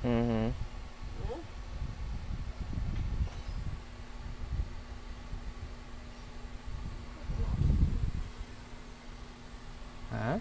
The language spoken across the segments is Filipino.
Mm-hmm. Ha?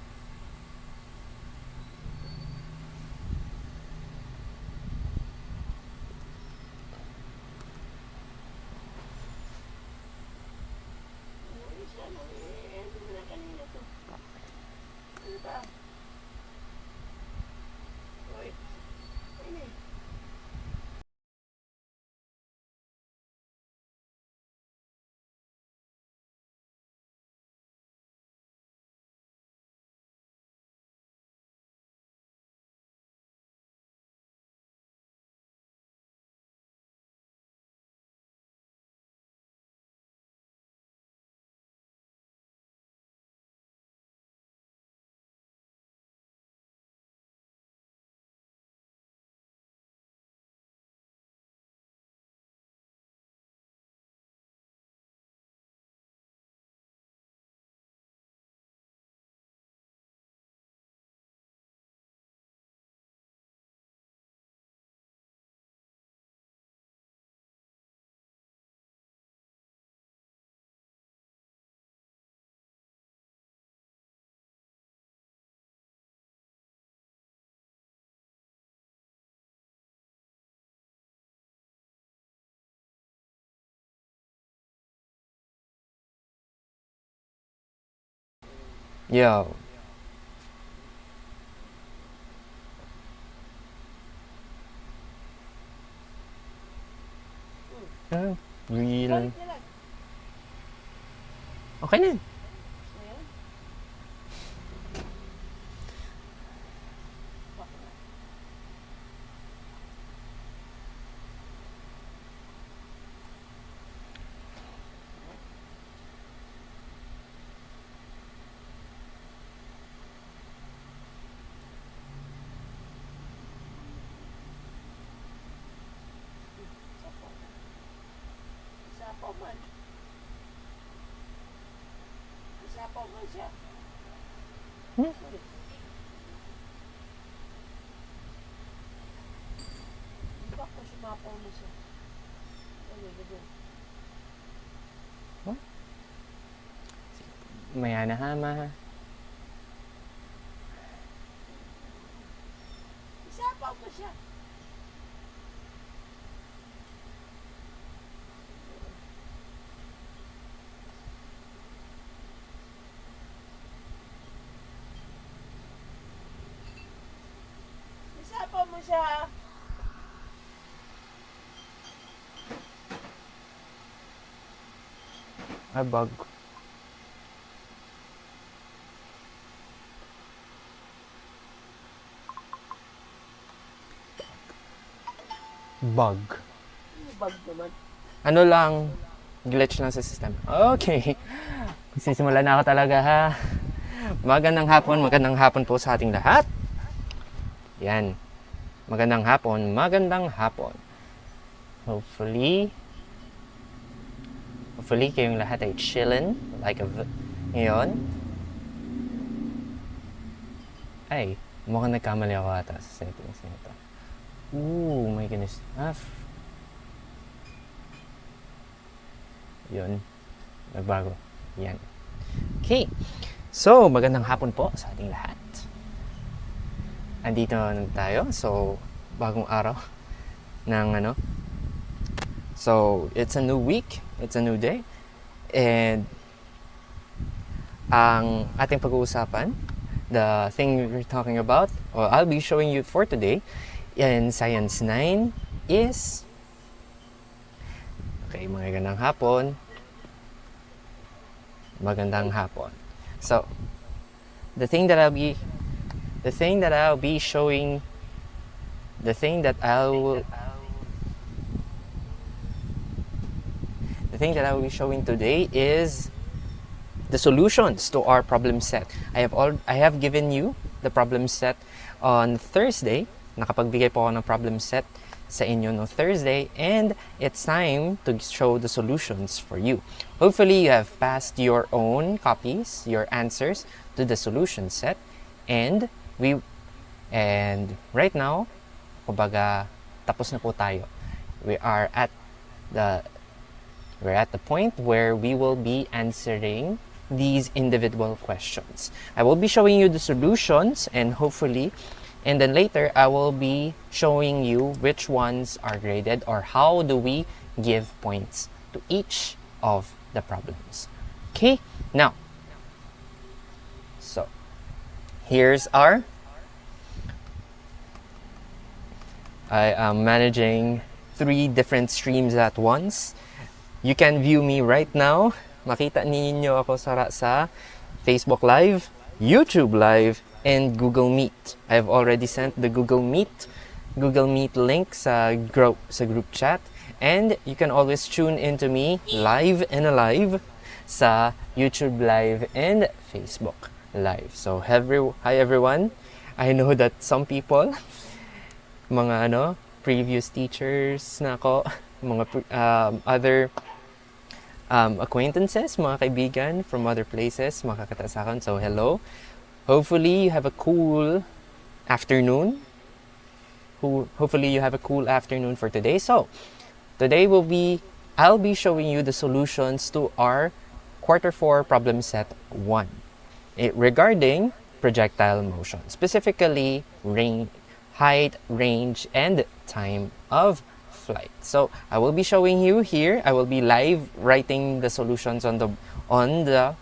Yo. Ah, real. Okay na. Hmm? Huh? Maya na hama. Isapaw mo siya. Ay, bug. Bug. Bag naman. Ano lang, glitch lang sa system. Okay. Magsisimula na ako talaga ha. Magandang hapon po sa ating lahat. Yan. Magandang hapon. Hopefully kayong lahat ay chillin. Ngayon. Ay, mukhang nagkamali ako ata sa settings nito. Ooh, my goodness. Yun. Nagbago. Yan. Okay. So, magandang hapon po sa ating lahat. Andito na tayo. So, bagong araw ng So, it's a new week. It's a new day. And ang ating pag-uusapan, the thing we're talking about, or I'll be showing you for today in Science 9 is okay, magandang hapon. So, the thing that I'll be showing the thing that I will be showing today is the solutions to our problem set. I have given you the problem set on Thursday. Nakapagbigay po ako ng problem set sa inyo no Thursday, and it's time to show the solutions for you. Hopefully you have passed your own copies, your answers to the solution set, and right now kumbaga, tapos na po tayo. We're at the point where we will be answering these individual questions. I will be showing you the solutions and hopefully, and then later I will be showing you which ones are graded or how do we give points to each of the problems. Okay, now, so here's I am managing 3 different streams at once. You can view me right now. Makita ninyo ako sa Facebook Live, YouTube Live, and Google Meet. I've already sent the Google Meet link sa group chat. And you can always tune into me live and alive sa YouTube Live and Facebook Live. So, hi everyone. I know that some people, mga previous teachers na ako, mga other acquaintances, mga kaibigan from other places, makakita sa akin. So, hello. Hopefully, you have a cool afternoon. Hopefully, you have a cool afternoon for today. So, today I'll be showing you the solutions to our quarter 4 problem set 1 regarding projectile motion, specifically height, range, and time of flight. So I will be showing you here. I will be live writing the solutions on the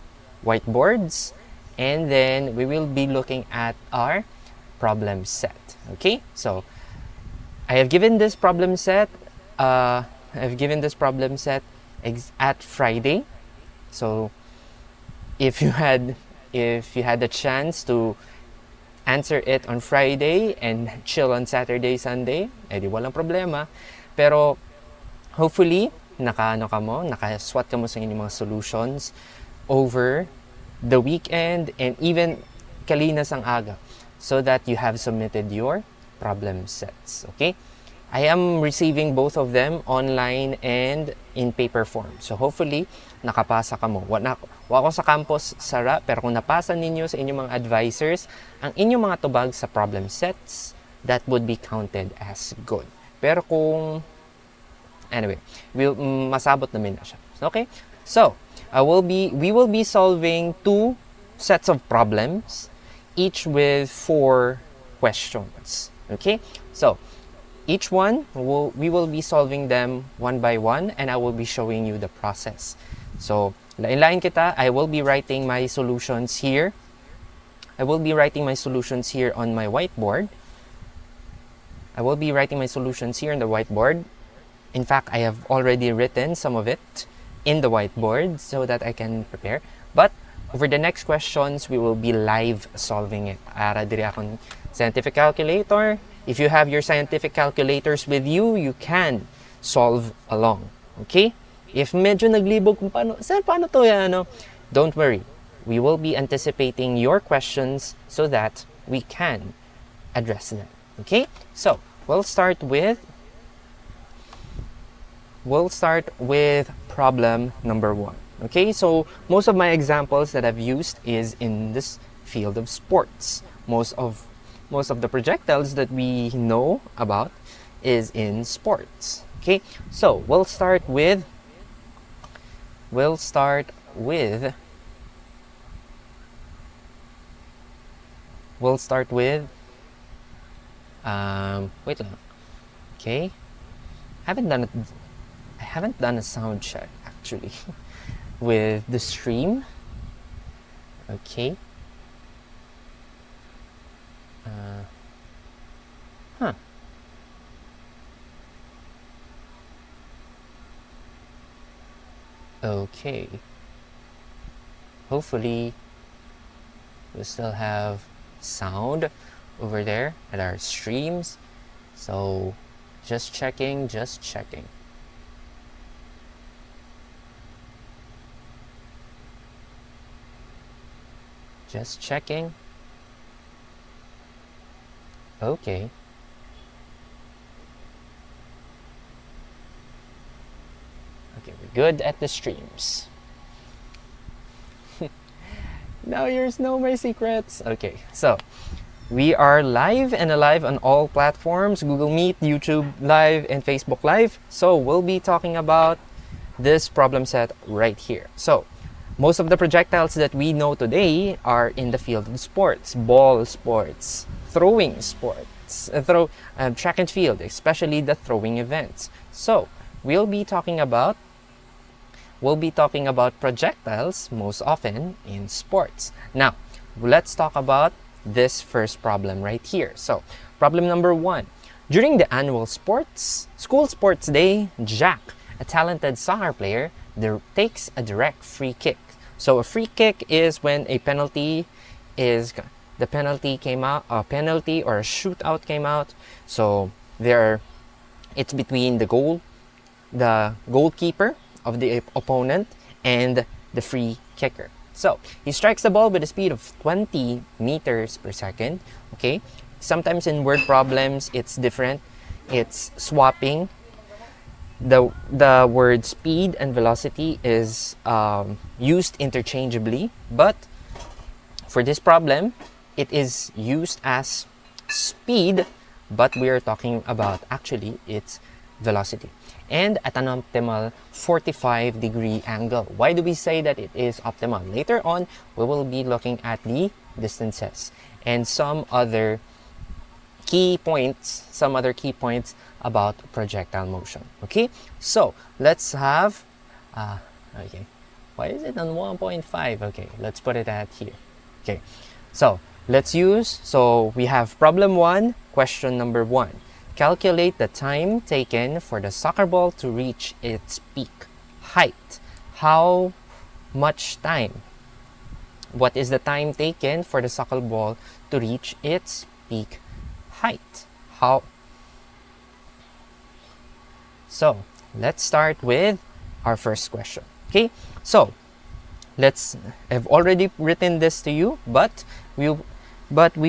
whiteboards, and then we will be looking at our problem set. Okay, so I have given this problem set. At Friday. So if you had the chance to answer it on Friday and chill on Saturday, Sunday, edi walang problema. Pero hopefully nakaswat ka mo sa inyong mga solutions over the weekend and even kalinas ang aga, so that you have submitted your problem sets. Okay? I am receiving both of them online and in paper form. So hopefully, nakapasa ka mo. Wa ako sa campus, sara, pero kung napasa ninyo sa inyong mga advisors ang inyong mga tubag sa problem sets, that would be counted as good. Pero kung, anyway, masabot namin na siya. Okay? So, we will be solving 2 sets of problems, each with 4 questions. Okay? So, each one, we will be solving them one by one, and I will be showing you the process. So, lain-lain kita, I will be writing my solutions here. I will be writing my solutions here on my whiteboard. I will be writing my solutions here on the whiteboard. In fact, I have already written some of it in the whiteboard so that I can prepare. But over the next questions, we will be live solving it. Ara diri akong scientific calculator. If you have your scientific calculators with you, you can solve along. Okay? If medyo naglibog kung paano to yan, don't worry. We will be anticipating your questions so that we can address them. Okay? So, we'll start with problem number 1. Okay? So, most of my examples that I've used is in this field of sports. Most of the projectiles that we know about is in sports. Okay, so we'll start with wait lang. Okay, I haven't done a sound check actually with the stream. Okay. Okay. Hopefully, we still have sound over there at our streams. So, just checking. Just checking. Okay. Okay, we're good at the streams. Now you know my secrets. Okay, so We are live and alive on all platforms, Google Meet, YouTube Live, and Facebook Live. So we'll be talking about this problem set right here. So most of the projectiles that we know today are in the field of sports, ball sports, throwing sports, track and field, especially the throwing events. So we'll be talking about projectiles most often in sports. Now, let's talk about this first problem right here. So, problem number 1. During the annual school sports day, Jack, a talented soccer player, takes a direct free kick. So, a free kick is when a penalty or a shootout came out. So, it's between the goalkeeper of the opponent and the free kicker. So he strikes the ball with a speed of 20 meters per second. Okay, sometimes in word problems it's different. It's swapping. The word speed and velocity is used interchangeably, but for this problem it is used as speed, but we are talking about actually its velocity, and at an optimal 45-degree angle. Why do we say that it is optimal? Later on, we will be looking at the distances and some other key points about projectile motion. Okay, so let's have okay, why is it on 1.5? Okay, let's put it at here. Okay, so we have problem 1, question number 1. Calculate the time taken for the soccer ball to reach its peak height. How much time? What is the time taken for the soccer ball to reach its peak height? So, let's start with our first question. Okay? So, I've already written this to you, but we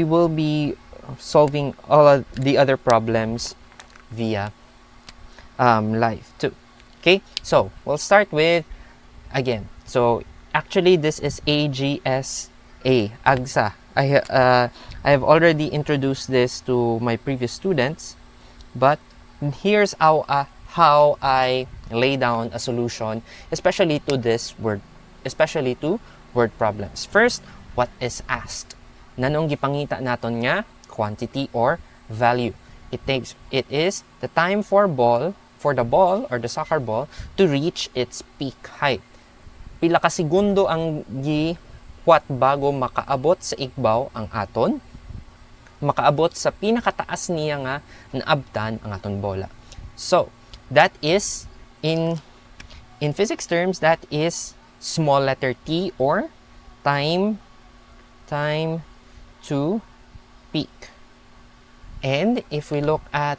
will be solving all of the other problems via live too. Okay, so we'll start with again. So actually this is AGSA. I have already introduced this to my previous students, but here's how I lay down a solution, especially to word problems. First, what is asked? Nanong gipangita naton nga quantity or value. It is the time for the ball or the soccer ball to reach its peak height. Pila ka segundo ang gihuwat bago makaabot sa igbaw ang aton, makaabot sa pinakataas niya nga naabtan ang aton bola. So, that is in physics terms, that is small letter t, or time to peak. And if we look at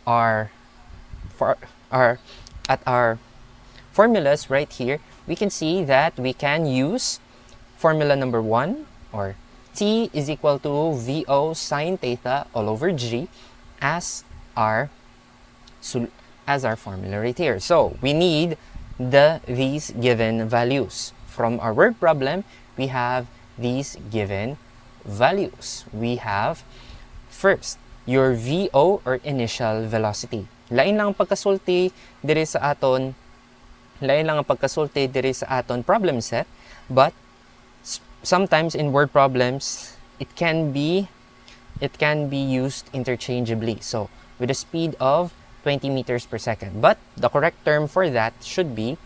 our formulas right here, we can see that we can use formula number 1, or t is equal to VO sine theta all over g as our formula right here. So we need these given values. From our word problem, we have these given values. We have first your VO, or initial velocity. Lain lang ang pagkasulti diri sa aton problem set, but sometimes in word problems it can be used interchangeably. So with a speed of 20 meters per second, but the correct term for that should be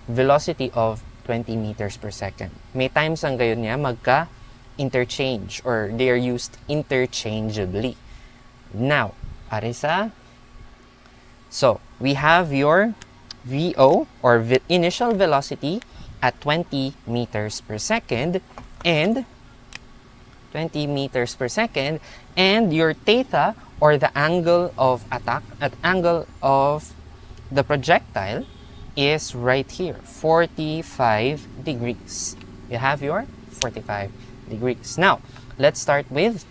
velocity of 20 meters per second. May times ang gayon niya magka-interchange, or they are used interchangeably. Now, so we have your VO, or initial velocity, at 20 meters per second, and 20 meters per second, and your theta, or the angle of attack, angle of the projectile, is right here, 45 degrees. You have your 45 degrees. Now, let's start with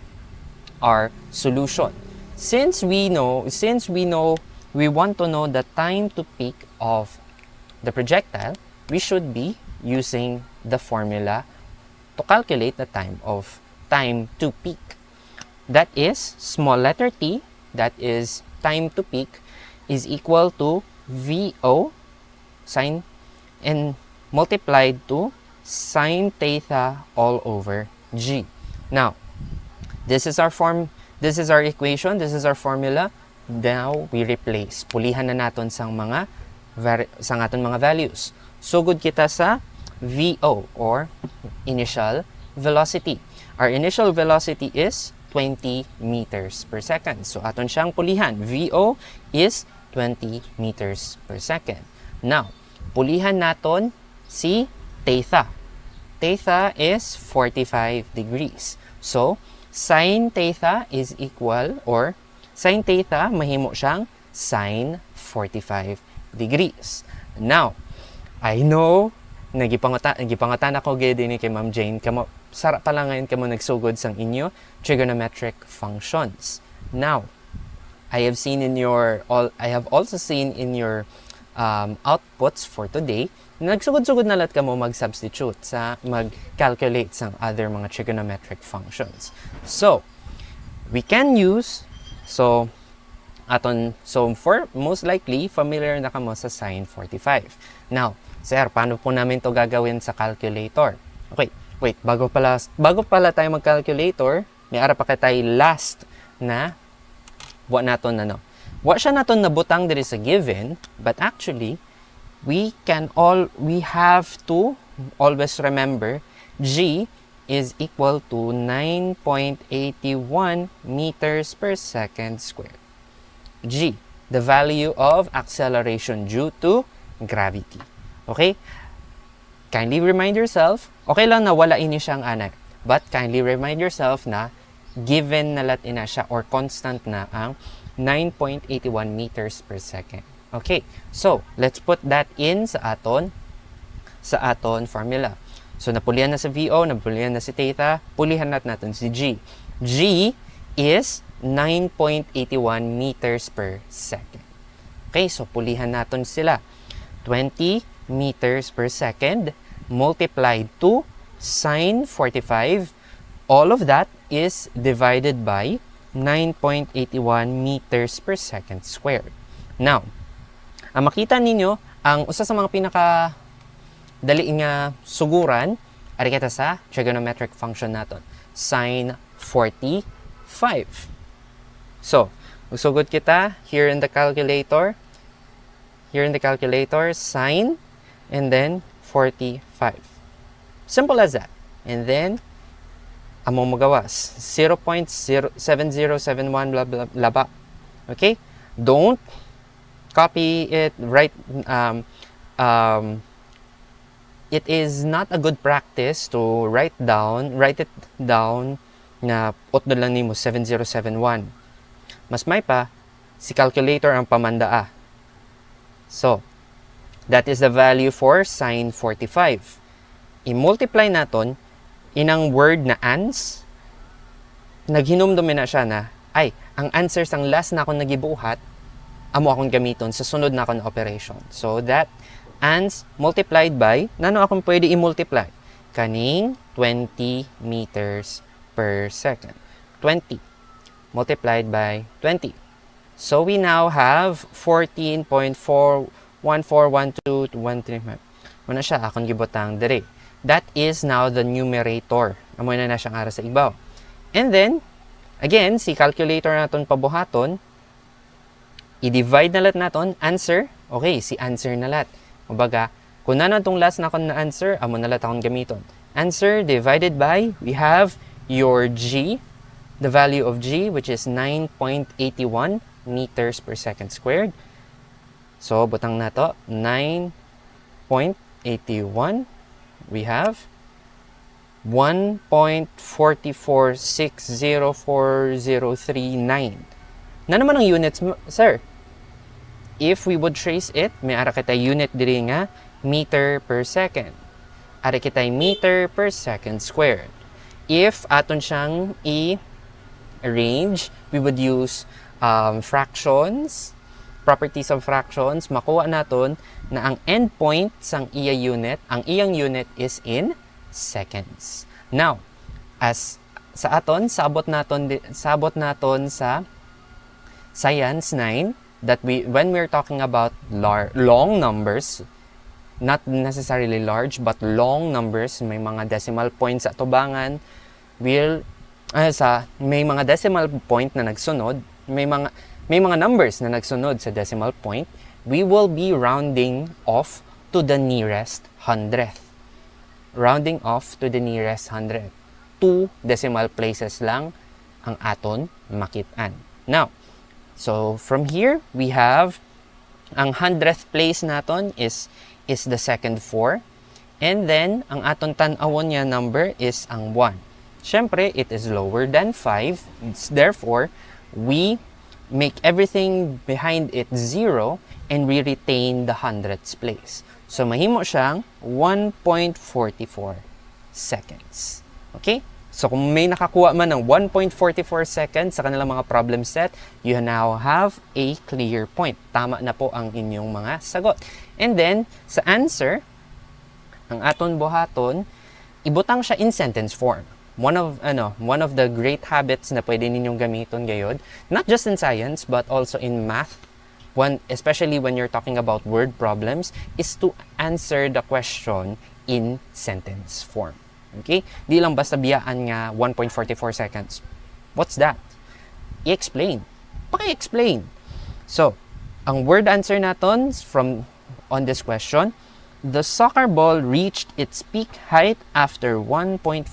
our solution. Since we want to know the time to peak of the projectile, we should be using the formula to calculate the time to peak. That is small letter t, that is time to peak, is equal to VO sine and multiplied to sine theta all over G. Now, this is our equation, this is our formula. Now, we replace. Pulihan na naton sang aton mga values. Sugod kita sa VO or initial velocity. Our initial velocity is 20 meters per second. So, aton siyang pulihan. VO is 20 meters per second. Now, pulihan naton si theta. Theta is 45 degrees. So, sine theta is equal, or sine theta, mahimo siyang sine 45 degrees. Now, I know, nagipangatan ako din kay Ma'am Jane, kamo, sarap pala ngayon kamo nagsugod sang inyo trigonometric functions. Now, I have also seen in your outputs for today, nagsugod-sugod na lahat ka mo mag-substitute sa mag-calculate sa other mga trigonometric functions. So, we can use, for most likely, familiar na ka mo sa sine 45. Now, sir, paano po namin to gagawin sa calculator? Okay, wait, bago pala tayo mag-calculator, may ara pa tayo last na wa siya naton nabutang there is a given, but actually, we have to always remember G is equal to 9.81 meters per second squared. G, the value of acceleration due to gravity. Okay? Kindly remind yourself, okay lang na wala ini siyang anak, but kindly remind yourself na given na ina siya or constant na ang 9.81 meters per second. Okay, so let's put that in sa aton formula. So napulihan na sa VO, napulihan na si theta, pulihan natin si G. G is 9.81 meters per second. Okay, so pulihan natin sila. 20 meters per second multiplied to sine 45. All of that is divided by 9.81 meters per second squared. Now, ang makita ninyo, ang usa sa mga pinaka dali nga suguran, ari kita sa trigonometric function naton, sine 45. So, usugod kita here in the calculator, sine, and then 45. Simple as that. And then, amo magawas, 0.7071 blah blah blah blah. Okay? Don't copy it, it is not a good practice to write it down na utno lang nimo 7071. Mas may pa, si calculator ang pamanda. So, that is the value for sine 45. I-multiply naton inang word na ans, naghinumdumi na siya na, ang answer sang last na akong nagibuhat, amo akong gamiton sa sunod na akong operation. So that ans multiplied by, nano akong pwede i-multiply? Kaning 20 meters per second. 20 multiplied by 20. So we now have 14.4141213. Muna siya akong gibotang dire. That is now the numerator. Amoy na siyang ara sa ibaw. And then, again, si calculator naton pabuhaton, i-divide na lahat naton, answer, okay, si answer na lahat. Kumbaga, kung na itong last na akong na answer, amo na lahat akong gamiton. Answer divided by, we have your G, the value of G, which is 9.81 meters per second squared. So, butang na to, 9.81. We have 1.4460439. Na naman ang units, sir? If we would trace it, may ara kita unit diri nga meter per second. Ara kita meter per second squared. If aton siyang i-arrange, we would use fractions, properties of fractions. Makuha naton na ang endpoint sang iya unit, ang iyang unit is in seconds. Now, as sa aton, sabot naton sa Science 9 that when we're talking about long numbers, not necessarily large but long numbers, may mga decimal points sa tubangan, may mga decimal point na nagsunod, may mga numbers na nagsunod sa decimal point, we will be rounding off to the nearest hundredth. Rounding off to the nearest hundredth. 2 decimal places lang ang aton makit-an. Now, so from here, we have ang 100th place naton is the second 4. And then, ang aton tan-awon niya number is ang 1. Syempre, it is lower than 5. Therefore, we make everything behind it 0 and we retain the 100th place. So, mahimo siyang 1.44 seconds. Okay? So, kung may nakakuha man ng 1.44 seconds sa kanilang mga problem set, you now have a clear point. Tama na po ang inyong mga sagot. And then, sa answer, ang aton buhaton, ibutang siya in sentence form. One of the great habits na pwede ninyong gamiton gayud, not just in science, but also in math, especially when you're talking about word problems, is to answer the question in sentence form. Okay? Di lang basta biyaan nga 1.44 seconds. What's that? I-explain. Paki-explain. So, ang word answer naton on this question, the soccer ball reached its peak height after 1.44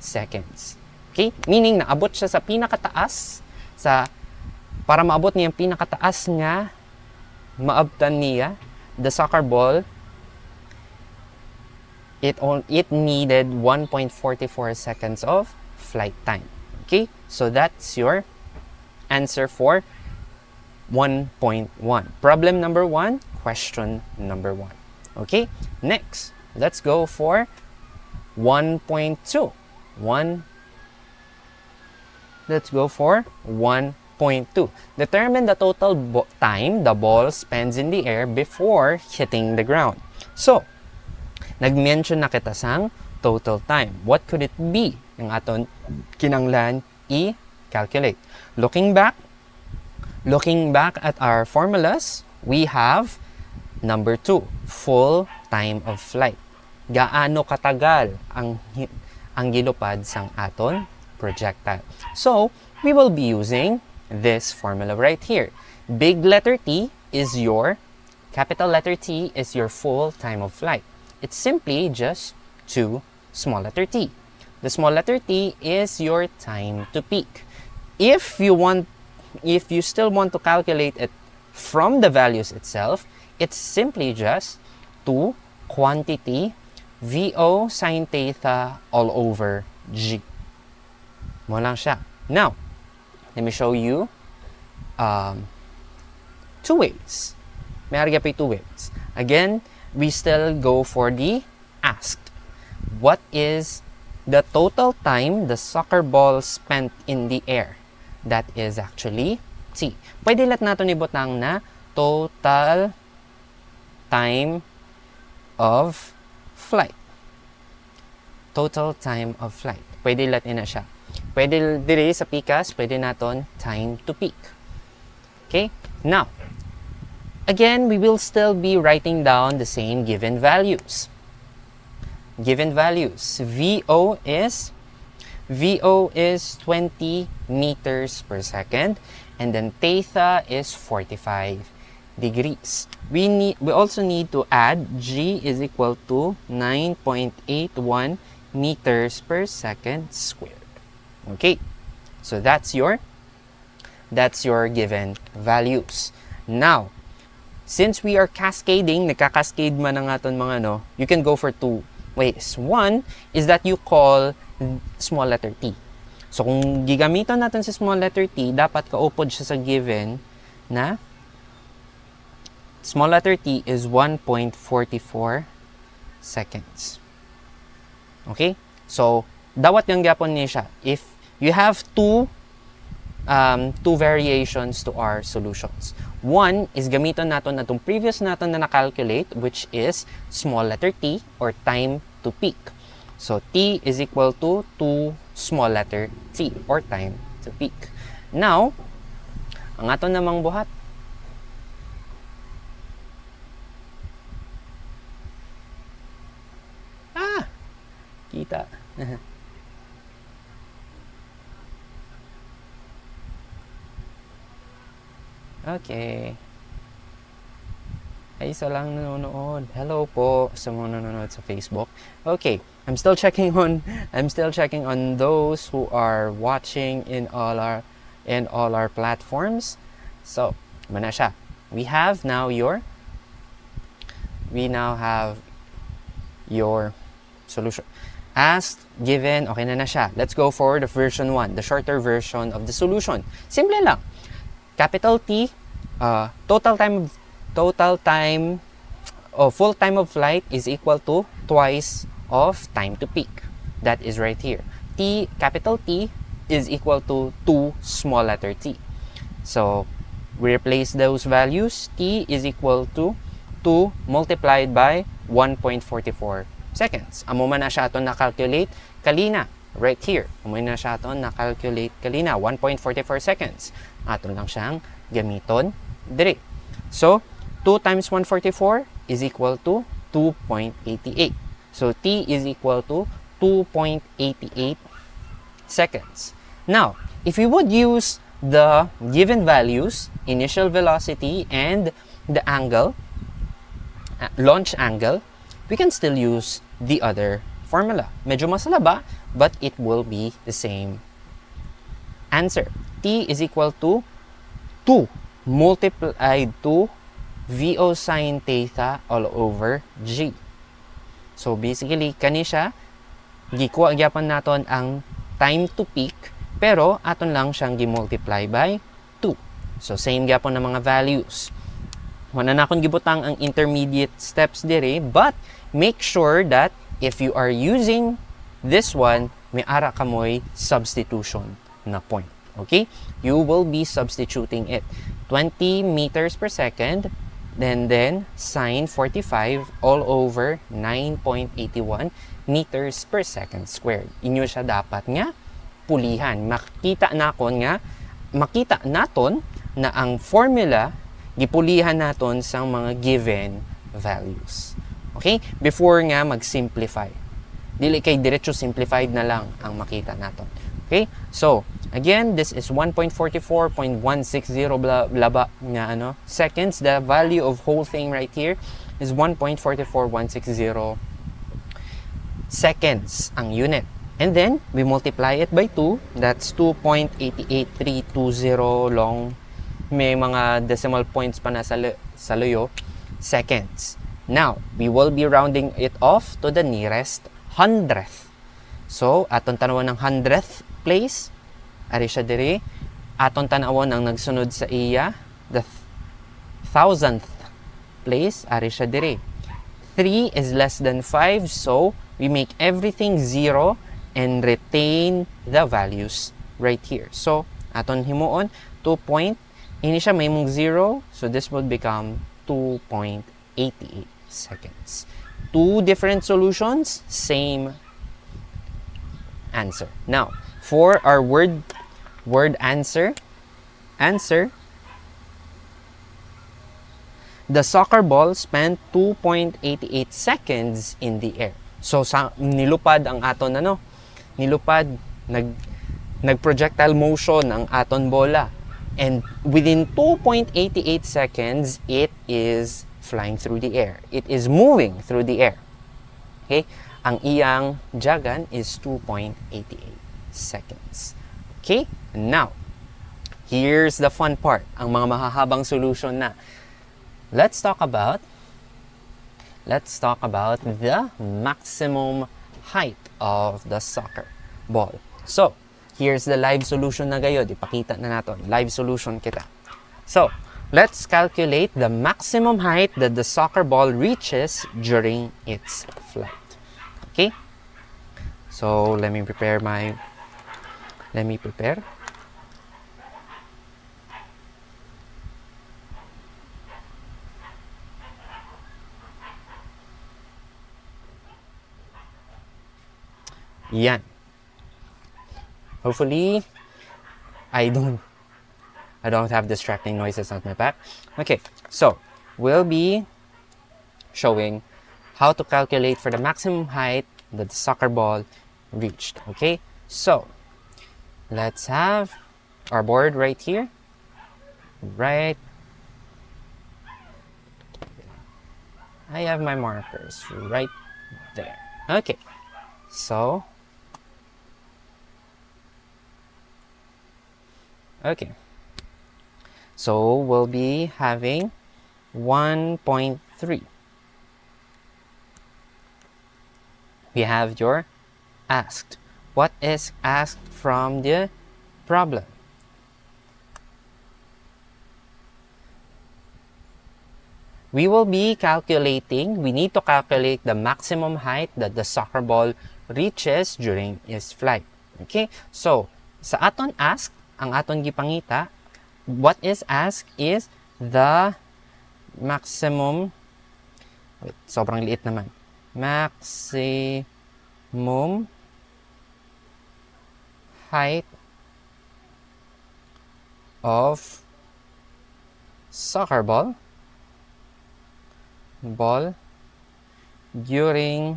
seconds. Okay? Meaning, naabot siya sa pinakataas, para maabot niya yung pinakataas nga maabtan niya, the soccer ball, it needed 1.44 seconds of flight time. Okay? So that's your answer for 1.1. Problem number 1, question number 1. Okay? Next, let's go for 1.2. Let's go for 1.2. Determine the total time the ball spends in the air before hitting the ground. So, nag-mention na kita sang total time. What could it be? Ang aton kinanglan i-calculate. Looking back at our formulas, we have number 2, full time of flight. Gaano katagal ang gilupad sang aton projectile. So, we will be using this formula right here. Big letter T is capital letter T is your full time of flight. It's simply just 2 small letter t. The small letter t is your time to peak. If you still want to calculate it from the values itself, it's simply just 2 quantity VO sine theta all over G. Mo lang siya. Now, let me show you 2 ways. May arga pa 2 ways. Again, we still go for the asked. What is the total time the soccer ball spent in the air? That is actually T. Pwede lat natin ibutang na total time of flight. Total time of flight. Pwede lat ina siya. Pwede diri sa pikas, pwede naton time to peak. Okay? Now, again, we will still be writing down the same given values. Given values. VO is 20 meters per second, and then theta is 45 degrees. We also need to add G is equal to 9.81 meters per second squared. Okay, so that's your given values. Now, since we are cascading, nagka-cascade man ang aton mga you can go for 2 ways. One is that you call small letter t. So, kung gigamitan natin si small letter t, dapat kaupod siya sa given na small letter t is 1.44 seconds. Okay? So, dawat yung gyapon niya siya. If you have two variations to our solutions. One is gamiton natin na itong previous natin na nakalculate, which is small letter t or time to peak. So, t is equal to 2 small letter t, or time to peak. Now, ang aton namang buhat, kita. Okay. Ay, isa lang nanonood. Hello po sa mga nanonood sa Facebook. Okay, I'm still checking on those who are watching in all our platforms. So, mana siya. We now have your solution. Asked, given, okay na siya. Let's go for the version 1, the shorter version of the solution. Simple lang. Capital T, full time of flight is equal to twice of time to peak. That is right here. Capital T is equal to 2 small letter t. So, we replace those values. T is equal to 2 multiplied by 1.44 seconds. Amo man na siya aton na-calculate kalina. Right here. Amo na siya aton na-calculate kalina. 1.44 seconds. Aton lang siyang gamiton dire. So, 2 times 144 is equal to 2.88. So, t is equal to 2.88 seconds. Now, if we would use the given values, initial velocity and the angle, launch angle, we can still use the other formula. Medyo masalaba, but it will be the same answer. T is equal to 2 multiplied to VO sine theta all over G. So basically, kani siya, gikuha gyapon naton ang time to peak, pero aton lang siyang gi-multiply by 2. So same gyapon ng mga values. Wala na akong gibutang ang intermediate steps dire, but make sure that if you are using this one, may ara ka mo'y substitution na point. Okay? You will be substituting it. 20 meters per second, then sine 45 all over 9.81 meters per second squared. Inyo siya dapat nga pulihan. Makita naton na ang formula gipulihan naton sa mga given values. Okay? Before nga mag-simplify. Dili kay diretso simplified na lang ang makita naton. Okay? So, again, this is 1.44.160 blah blah nga seconds. The value of whole thing right here is 1.44160 seconds ang unit. And then, we multiply it by 2. That's 2.88320 long. May mga decimal points pa na sa luyo. Seconds. Now, we will be rounding it off to the nearest hundredth. So, aton tanawon ng hundredth place. Ari siya diri. Aton tanawon ang nagsunod sa iya. The thousandth place. Ari siya diri. 3 is less than 5. So, we make everything 0 and retain the values right here. So, aton himuon 2 point. Ini siya may mong 0. So, this would become 2.88 seconds. Two different solutions, same answer. Now, for our word answer, the soccer ball spent 2.88 seconds in the air. So, nilupad ang aton nag-projectile motion ang aton bola. And within 2.88 seconds, it is flying through the air. It is moving through the air. Okay? Ang iyang jagan is 2.88 seconds. Okay? Now, here's the fun part. Ang mga mahahabang solution na. Let's talk about the maximum height of the soccer ball. So, here's the live solution na gayod. Ipakita na natin. Live solution kita. So, let's calculate the maximum height that the soccer ball reaches during its flight. Okay? So, let me prepare. Yan. Hopefully, I don't have distracting noises on my back. Okay, so we'll be showing how to calculate for the maximum height that the soccer ball reached. Okay, so let's have our board right here. Right. I have my markers right there. Okay, so okay. So we'll be having 1.3. We have your asked. What is asked from the problem? We will be calculating, we need to calculate the maximum height that the soccer ball reaches during its flight. Okay? So, sa aton asked, ang aton gipangita, what is asked is the maximum, wait, sobrang liit naman. Maximum height of soccer ball during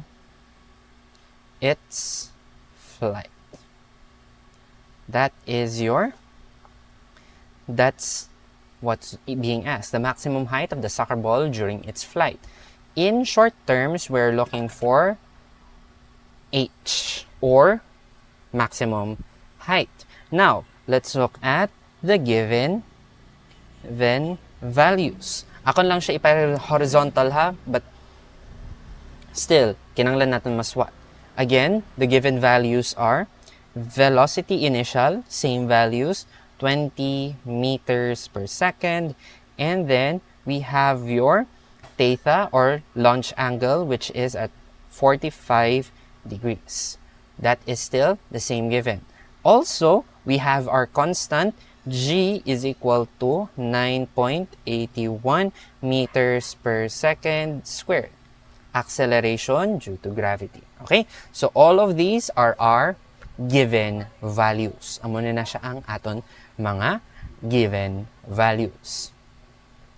its flight. That's what's being asked, the maximum height of the soccer ball during its flight. In short terms, we're looking for h, or maximum height. Now, let's look at the given values. Akon lang siya horizontal ha, but still, kinanglan natin maswat. Again, the given values are velocity initial, same values, 20 meters per second. And then, we have your theta, or launch angle, which is at 45 degrees. That is still the same given. Also, we have our constant, g is equal to 9.81 meters per second squared. Acceleration due to gravity. Okay? So, all of these are our given values. Amo na siya ang aton mga given values.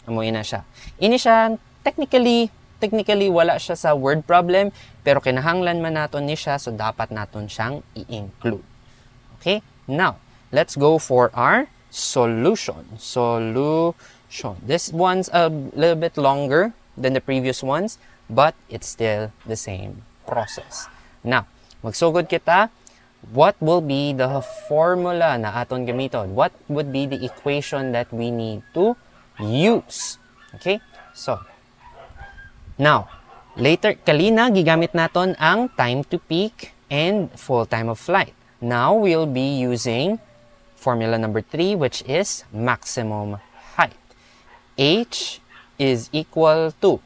Amo na siya. Ini siya, technically wala siya sa word problem, pero kinahanglan man naton ni siya, so dapat naton siyang i-include. Okay? Now, let's go for our solution. This one's a little bit longer than the previous ones, but it's still the same process. Now, magsugod kita, what will be the formula na aton gamiton? What would be the equation that we need to use? Okay? So, now, later, kalina, gigamit naton ang time to peak and full time of flight. Now, we'll be using formula number 3, which is maximum height. H is equal to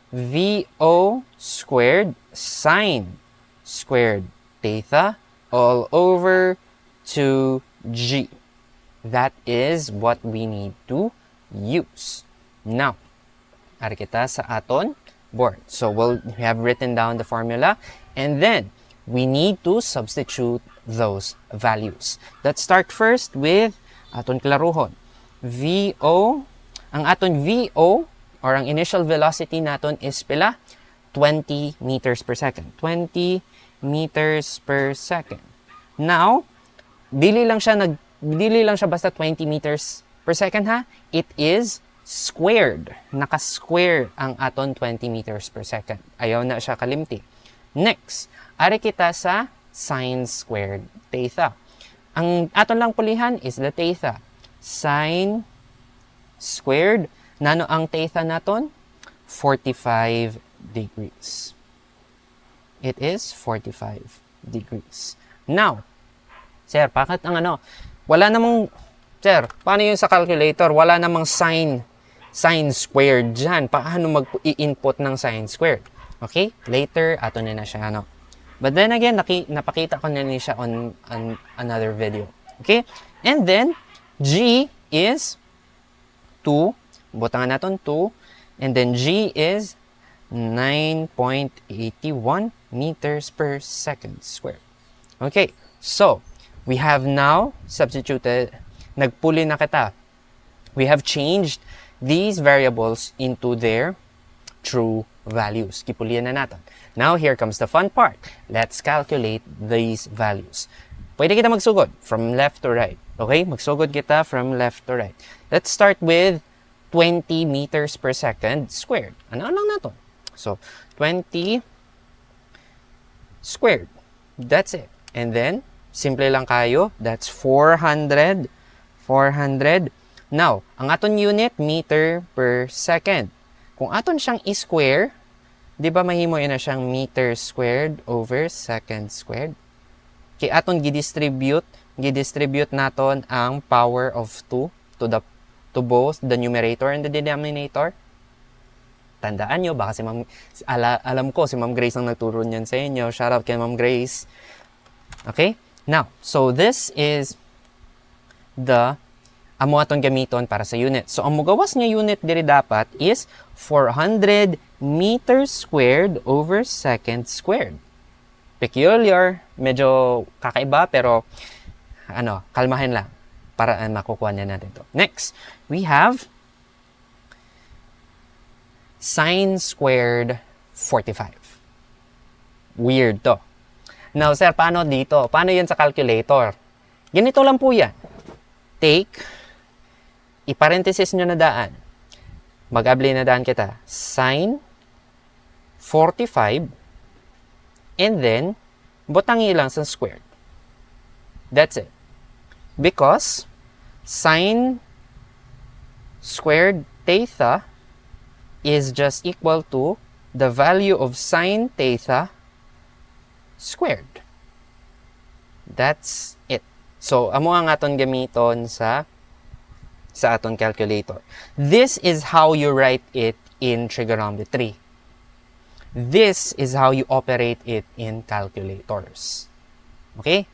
VO squared sine squared theta all over 2G. That is what we need to use. Now, ari kita sa aton board. So, we have written down the formula, and then we need to substitute those values. Let's start first with aton klaruhon. VO, ang aton VO, or ang initial velocity naton is pila? 20 meters per second. 20 meters per second. Now, dili lang siya basta 20 meters per second ha. It is squared. Naka-square ang aton 20 meters per second. Ayaw na siya kalimti. Next, ari kita sa sine squared theta. Ang aton lang pulihan is the theta. Sine squared. Nano ang theta naton? 45 degrees. It is 45 degrees. Now, sir, bakit ang wala namang, sir, paano yun sa calculator? Wala namang sine squared dyan. Paano mag-i-input ng sine squared? Okay? Later, ato na siya, But then again, napakita ko na siya on another video. Okay? And then, G is 2. Butangan natin 2. And then, G is 9.81 meters per second squared. Okay, so we have now substituted, nagpuli na kita. We have changed these variables into their true values. Kipulian na natin. Now, here comes the fun part. Let's calculate these values. Pwede kita magsugod from left to right. Okay? Magsugod kita from left to right. Let's start with 20 meters per second squared. Ano lang natin? So, 20 squared. That's it. And then, simple lang kayo. That's 400. 400. Now, ang aton unit, meter per second. Kung aton siyang i-square, di ba mahimo yun na siyang meter squared over second squared? Kaya aton gidistribute naton ang power of 2 to both the numerator and the denominator. Tandaan nyo, baka si Ma'am, alam ko, si Ma'am Grace ang nagturo niyan sa inyo. Shout out kay Ma'am Grace. Okay? Now, so this is the amo atong gamiton para sa unit. So, ang mugawas nga unit diri dapat is 400 meters squared over second squared. Peculiar, medyo kakaiba, pero kalmahin lang para makukuha niya natin to. Next, we have sine squared 45. Weird to. Now, sir, paano dito? Paano yan sa calculator? Ganito lang po yan. I-parenthesis nyo na daan. Mag-abli na daan kita. Sine 45 and then butangi lang sa squared. That's it. Because sine squared theta is just equal to the value of sine theta squared. That's it. So, amo ang aton gamiton sa aton calculator. This is how you write it in trigonometry. This is how you operate it in calculators. Okay?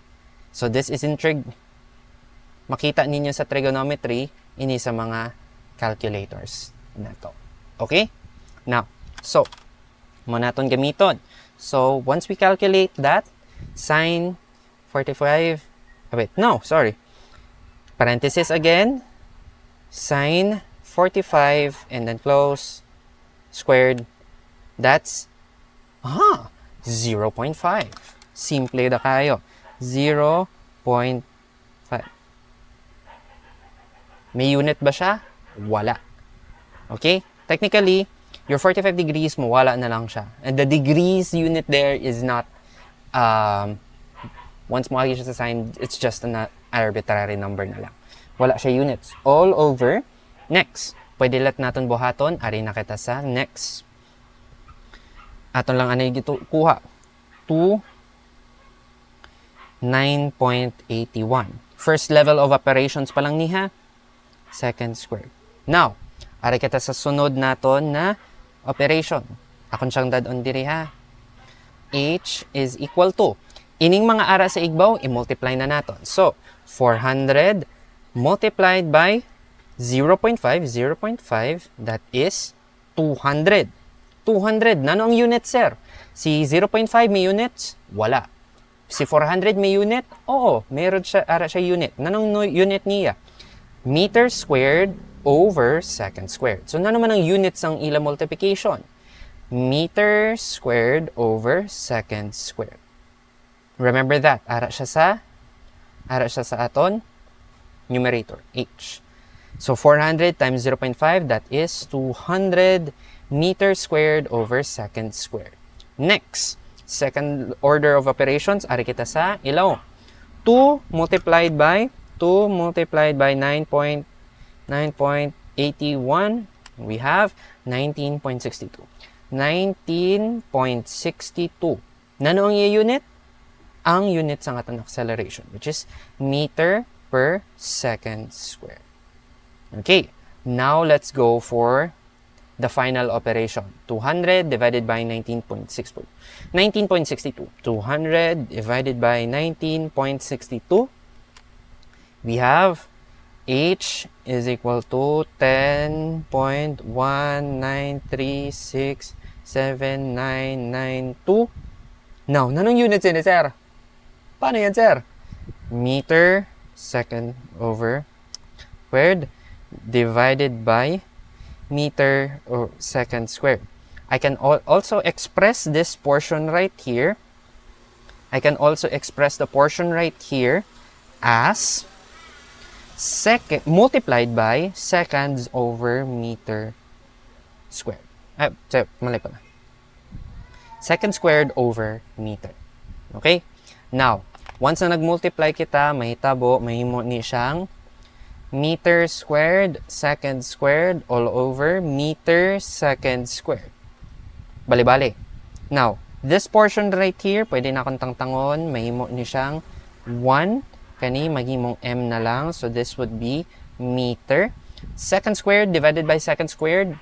So, this is in makita ninyo sa trigonometry, ini sa mga calculators na to. Okay? Now, so, mo naton gamiton. So, once we calculate that, sine 45, parenthesis again, sine 45 and then close, squared, that's 0.5. Simple na kayo. 0.5. May unit ba siya? Wala. Okay? Technically, your 45 degrees mo, wala na lang siya. And the degrees unit there is not, once mo siya sa sine, it's just an arbitrary number na lang. Wala siya units. All over. Next. Pwede let natin buhaton. Ari na kita sa next. Aton lang ano yung kuha. 9.81. First level of operations pa lang niha. Second square. Now, ari kita sa sunod naton na operation. Akon siyang dadon diri ha. H is equal to. Ining mga ara sa igbaw, i-multiply na naton. So, 400 multiplied by 0.5, that is 200. 200, nano ang unit, sir? Si 0.5 may units? Wala. Si 400 may unit? Oo, meron siya, ara siya unit. Nanong unit niya? Meter squared over second squared. So, nano man ang units ang ila multiplication? Meter squared over second squared. Remember that. Ara siya sa aton numerator, H. So, 400 times 0.5, that is 200 meters squared over second squared. Next, second order of operations, ari kita sa ilaw. 2 multiplied by 9.81, we have 19.62. 19.62. Nano ang unit? Ang unit sa ating acceleration, which is meter per second squared. Okay, now let's go for the final operation. 200 divided by 19.62. 200 divided by 19.62. We have H is equal to 10.193679992. Now, nanong units yun, sir? Paano yan, sir? Meter second over squared divided by meter or second squared. I can also express this portion right here. I can also express the portion right here as second multiplied by seconds over meter squared. Mali pala. Second squared over meter. Okay? Now, once na nag-multiply kita, mahitabo, mahimo ni siyang meter squared, second squared, all over meter second squared. Bali-bali. Now, this portion right here, pwede na akong tangtangon, mahimo ni siyang 1, kani maghimong m na lang, so this would be meter. Second squared divided by second squared,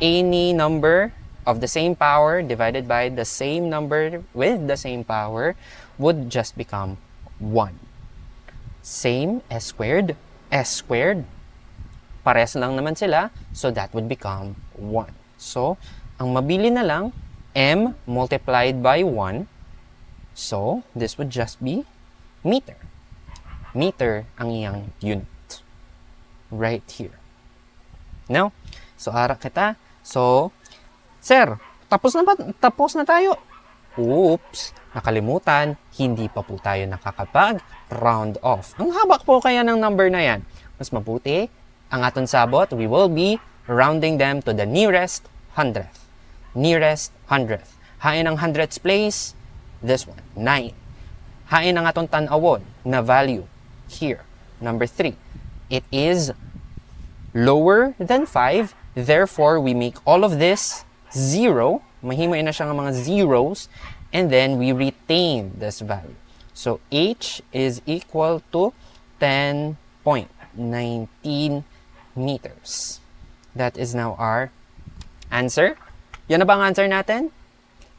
any number of the same power divided by the same number with the same power would just become 1. Same, s squared, pares lang naman sila, so that would become 1. So, ang mabili na lang, m multiplied by 1, so this would just be meter. Meter ang iyang unit. Right here. Now, so ara kita. So, sir, tapos na tayo. Oops, nakalimutan, hindi pa po tayo nakakapag-round off. Ang haba po kaya ng number na yan. Mas mabuti, ang aton sabot, we will be rounding them to the nearest hundredth. Nearest hundredth. Hain ang hundredths place, this one, 9. Hain ang aton tanawon na value, here, number 3. It is lower than 5, therefore, we make all of this 0. Mahimo na siya ng mga zeros, and then we retain this value. So, h is equal to 10.19 meters. That is now our answer. Yan na ba ang answer natin?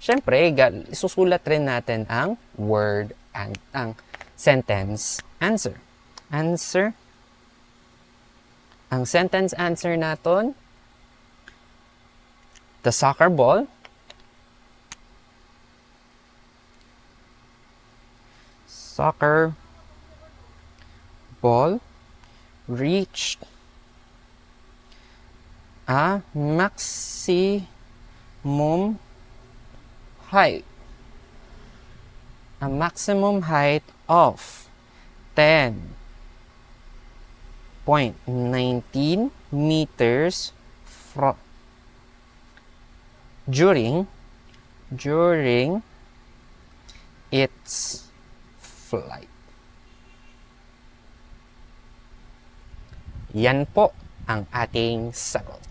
Siyempre, isusulat rin natin ang word and ang sentence answer. Ang sentence answer naton, the soccer ball reached a maximum height of 10.19 meters during its flight. Yan po ang ating sagot.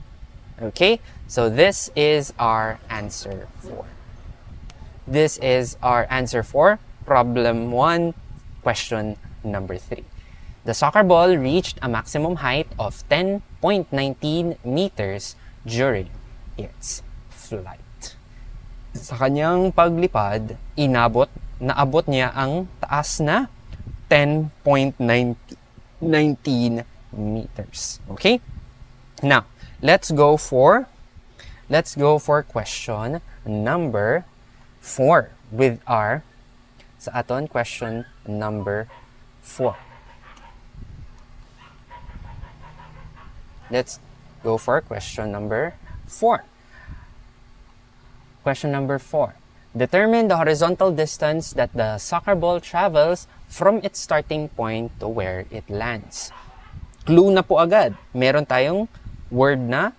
Okay? So this is our answer for. This is our answer for problem 1, question number 3. The soccer ball reached a maximum height of 10.19 meters during its flight. Sa kanyang paglipad, naabot niya ang taas na 10.19 meters. Okay? Now, let's go for question number 4 with our sa aton question number 4. Let's go for question number 4. Question number 4. Determine the horizontal distance that the soccer ball travels from its starting point to where it lands. Clue na po agad. Meron tayong word na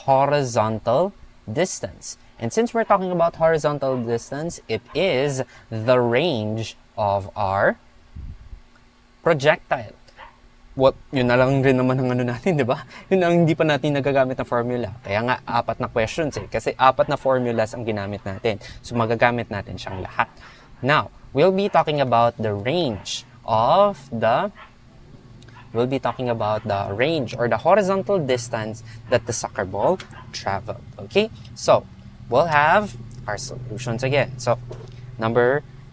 horizontal distance. And since we're talking about horizontal distance, it is the range of our projectile. Yun na lang rin naman ang ano natin, di ba? Yun ang hindi pa natin nagagamit na formula. Kaya nga, 4 na questions eh. Kasi 4 na formulas ang ginamit natin. So, magagamit natin siyang lahat. Now, we'll be talking about the range or the horizontal distance that the soccer ball traveled. Okay? So, we'll have our solutions again. So,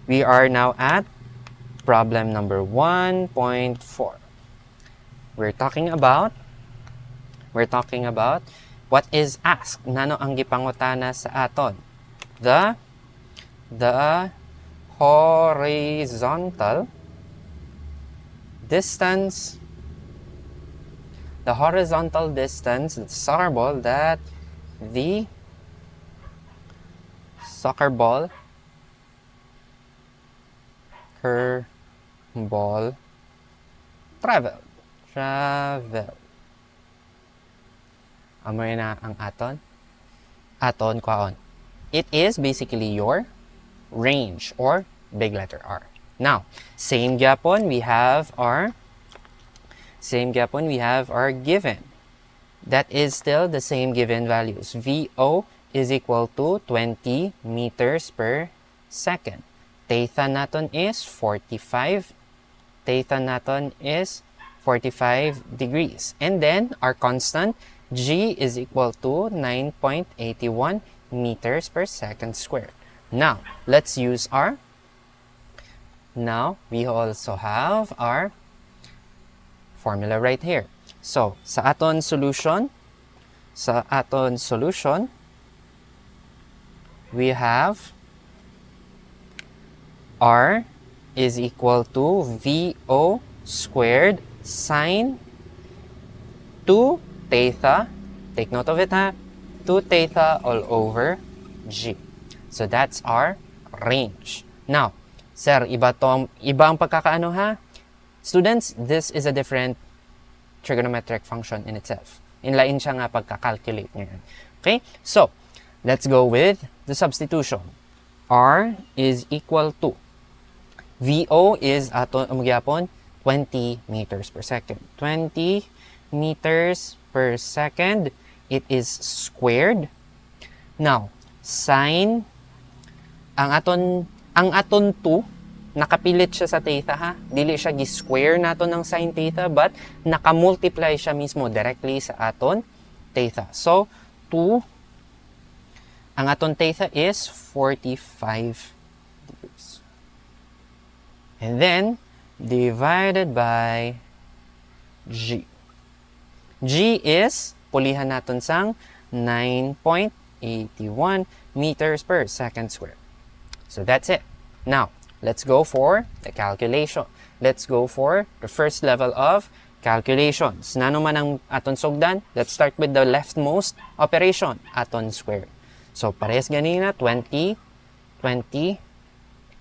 we are now at problem number 1.4. We're talking about what is asked. Nano ang gipangutana sa aton? The horizontal distance, the horizontal distance, the soccer ball that the soccer ball ball travel. Amoy na ang aton. Aton kwaon. It is basically your range or big letter R. Now, same gyapon we have our given. That is still the same given values. VO is equal to 20 meters per second. Theta naton is 45. Theta naton is 45 degrees. And then our constant G is equal to 9.81 meters per second squared. Now, let's use our, now we also have our formula right here. So, sa aton solution, we have R is equal to VO squared sine 2 theta, take note of it ha, 2 theta all over G. So that's our range. Now, sir, iba ang pagkakaano ha? Students, this is a different trigonometric function in itself. Inlain siya nga pagka-calculate ngayon. Okay? So, let's go with the substitution. R is equal to VO is ato magyapon 20 meters per second. 20 meters per second. It is squared. Now, sine ang aton 2 nakapilit siya sa theta ha. Dili siya gi-square nato ng sine theta but naka-multiply siya mismo directly sa aton theta. So, 2 ang aton theta is 45 degrees. And then, divided by G. G is, pulihan natin sang 9.81 meters per second squared. So that's it. Now, let's go for the calculation. Let's go for the first level of calculations. Nano man ang aton sugdan? Let's start with the leftmost operation, aton squared. So, parehas ganina, 20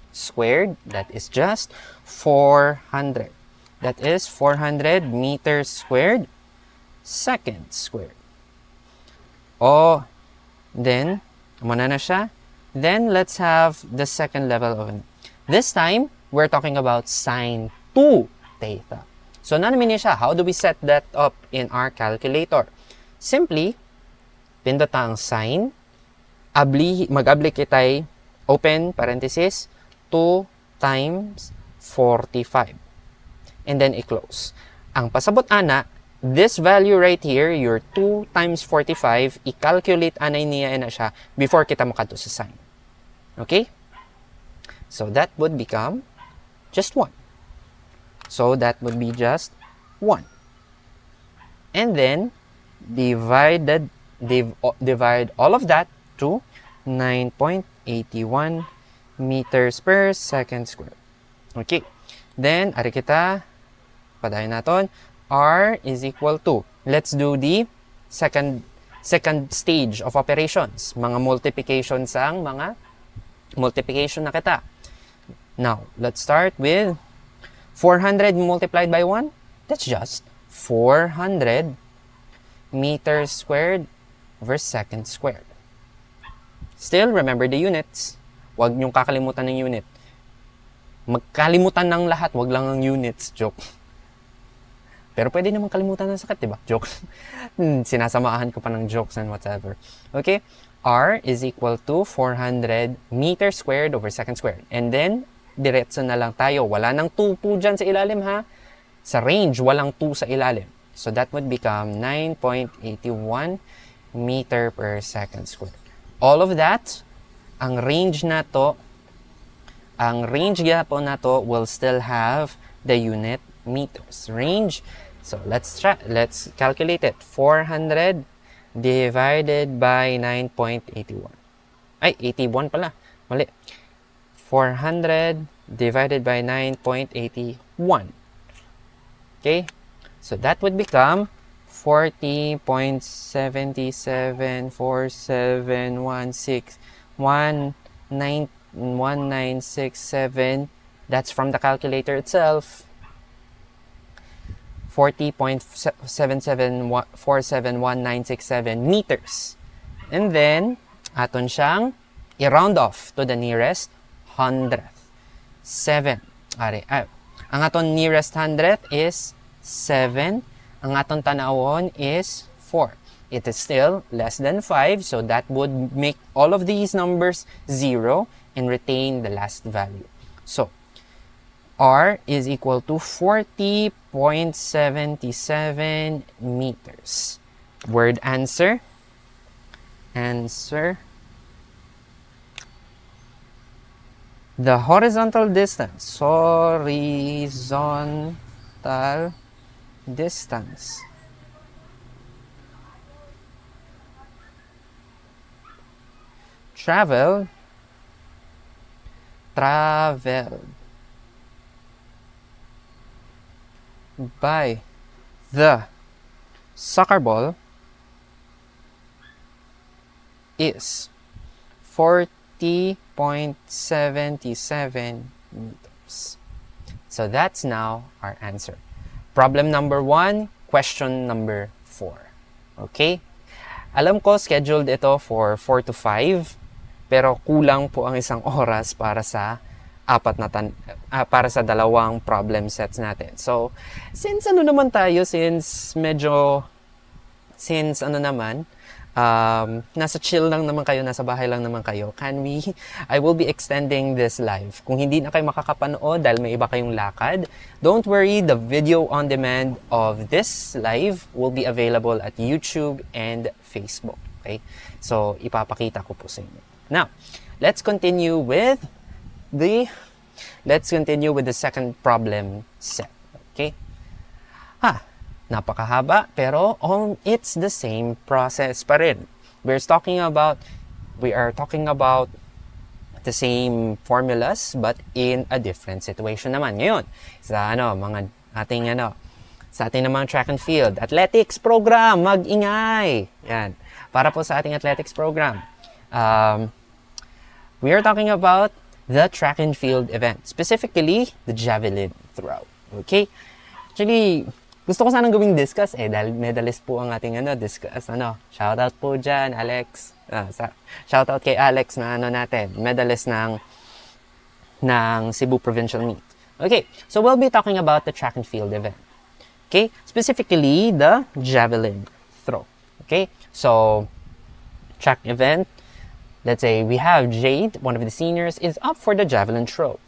squared, that is just 400. That is 400 meters squared, second squared. Oh, then, muna na siya. Then, let's have the second level of it. This time, we're talking about sine 2 theta. So, namin niya siya. How do we set that up in our calculator? Simply, pindota ang sine, mag-abli kitay, open parenthesis, 2 times 45. And then i-close. Ang pasabot ana, this value right here, your 2 times 45, i-calculate anay niya na siya before kita makadto sa sine. Okay? So that would become just 1. So that would be just 1. And then, divide all of that to 9.81 meters per second squared. Okay. Then, ari kita, padayon naton, R is equal to, let's do the second stage of operations. Mga multiplication sang mga multiplication na kita. Now, let's start with 400 multiplied by 1. That's just 400 meters squared over second squared. Still, remember the units. Huwag niyong kakalimutan ng unit. Magkalimutan ng lahat, huwag lang ang units. Joke. Pero pwede naman kalimutan ng sakit, diba? Joke. Sinasamahan ko pa ng jokes and whatever. Okay? R is equal to 400 meters squared over second squared. And then, diretso na lang tayo. Wala nang 2 po dyan sa ilalim, ha? Sa range, walang 2 sa ilalim. So, that would become 9.81 meter per second squared. All of that, ang range gyapon na to will still have the unit meters. Range, so let's calculate it. 400 divided by 9.81. Ay, 81 pala. Mali. 400 divided by 9.81. Okay, so that would become 40.7747161967. That's from the calculator itself. 40.7747167 meters. And then, aton siyang i-round off to the nearest hundredth. 7. Ang aton nearest hundredth is 7. Ang aton tanawon is 4. It is still less than 5, so that would make all of these numbers 0 and retain the last value. So, R is equal to 40.77 meters. Word answer. The horizontal distance. Horizontal distance. Traveled by the soccer ball is 40.77 meters. So that's now our answer. Problem number 1, question number 4. Okay? Alam ko scheduled ito for 4 to 5, pero kulang po ang isang oras para sa para sa dalawang problem sets natin. So, since nasa chill lang naman kayo, nasa bahay lang naman kayo, I will be extending this live. Kung hindi na kayo makakapanood dahil may iba kayong lakad, don't worry, the video on demand of this live will be available at YouTube and Facebook. Okay? So, ipapakita ko po sa inyo. Now, let's continue with the second problem set. Okay? Napakahaba, pero it's the same process pa rin. We are talking about the same formulas but in a different situation naman. Ngayon, sa ating namang track and field, athletics program, mag-ingay. Yan. Para po sa ating athletics program. We are talking about the track and field event, specifically the javelin throw. Okay? Actually, gusto ko sanang gawing discuss dahil medalist po ang ating discuss. Shoutout po dyan, Alex. Shoutout kay Alex na medalist ng Cebu Provincial Meet. Okay, so we'll be talking about the track and field event. Okay, specifically the javelin throw. Okay, so track event, let's say we have Jade, one of the seniors, is up for the javelin throw.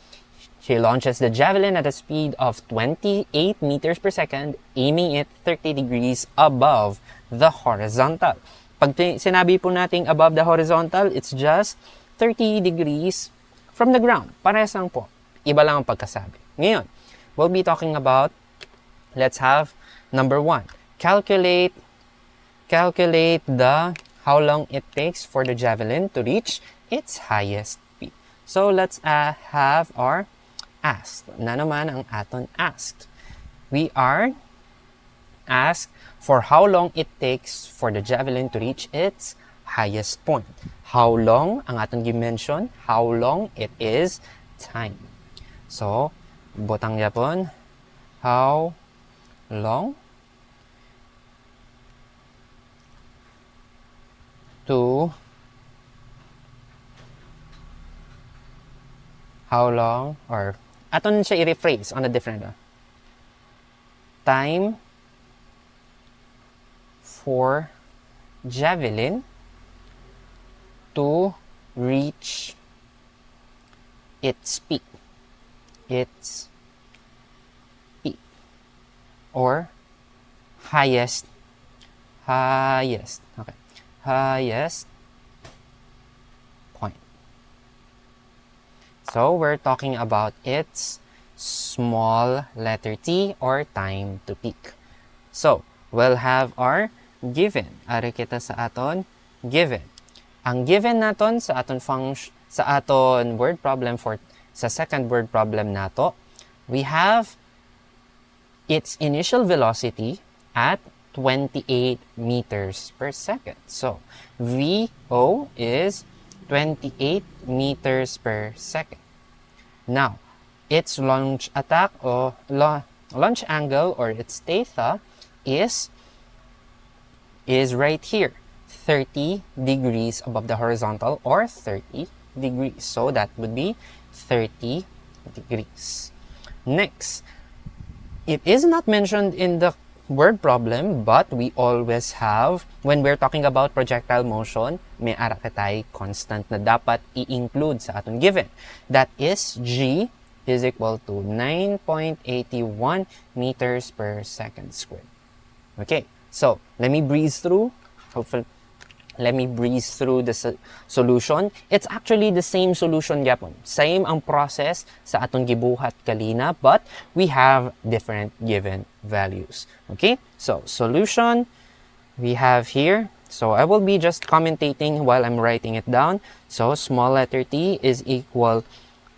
She launches the javelin at a speed of 28 meters per second, aiming it 30 degrees above the horizontal. Pag sinabi po nating above the horizontal, it's just 30 degrees from the ground. Parehas lang po. Iba lang ang pagkasabi. Ngayon, we'll be talking about, let's have number 1. Calculate how long it takes for the javelin to reach its highest speed. So let's have our asked. Na naman ang aton asked. We are asked for how long it takes for the javelin to reach its highest point. How long ang aton gi-mention? How long it is time. So, botang yapon, how long or aton siya i-rephrase on a different time for javelin to reach its peak. Or highest point. So we're talking about its small letter t or time to peak. So we'll have our given. Ari kita sa aton given. Ang given naton sa aton word problem for sa second word problem nato, we have its initial velocity at 28 meters per second. So, VO is 28 meters per second. Now, its launch attack or launch angle, or its theta, is right here, 30 degrees above the horizontal, or 30 degrees. So that would be 30 degrees. Next, it is not mentioned in the word problem, but we always have, when we're talking about projectile motion, may ara katay constant na dapat i-include sa aton given. That is G is equal to 9.81 meters per second squared. Okay, so let me breeze through. Hopefully, let me breeze through the solution. It's actually the same solution yapon. Same ang process sa atong gibuhat kalina, but we have different given values. Okay, so solution we have here. So I will be just commentating while I'm writing it down. So small letter t is equal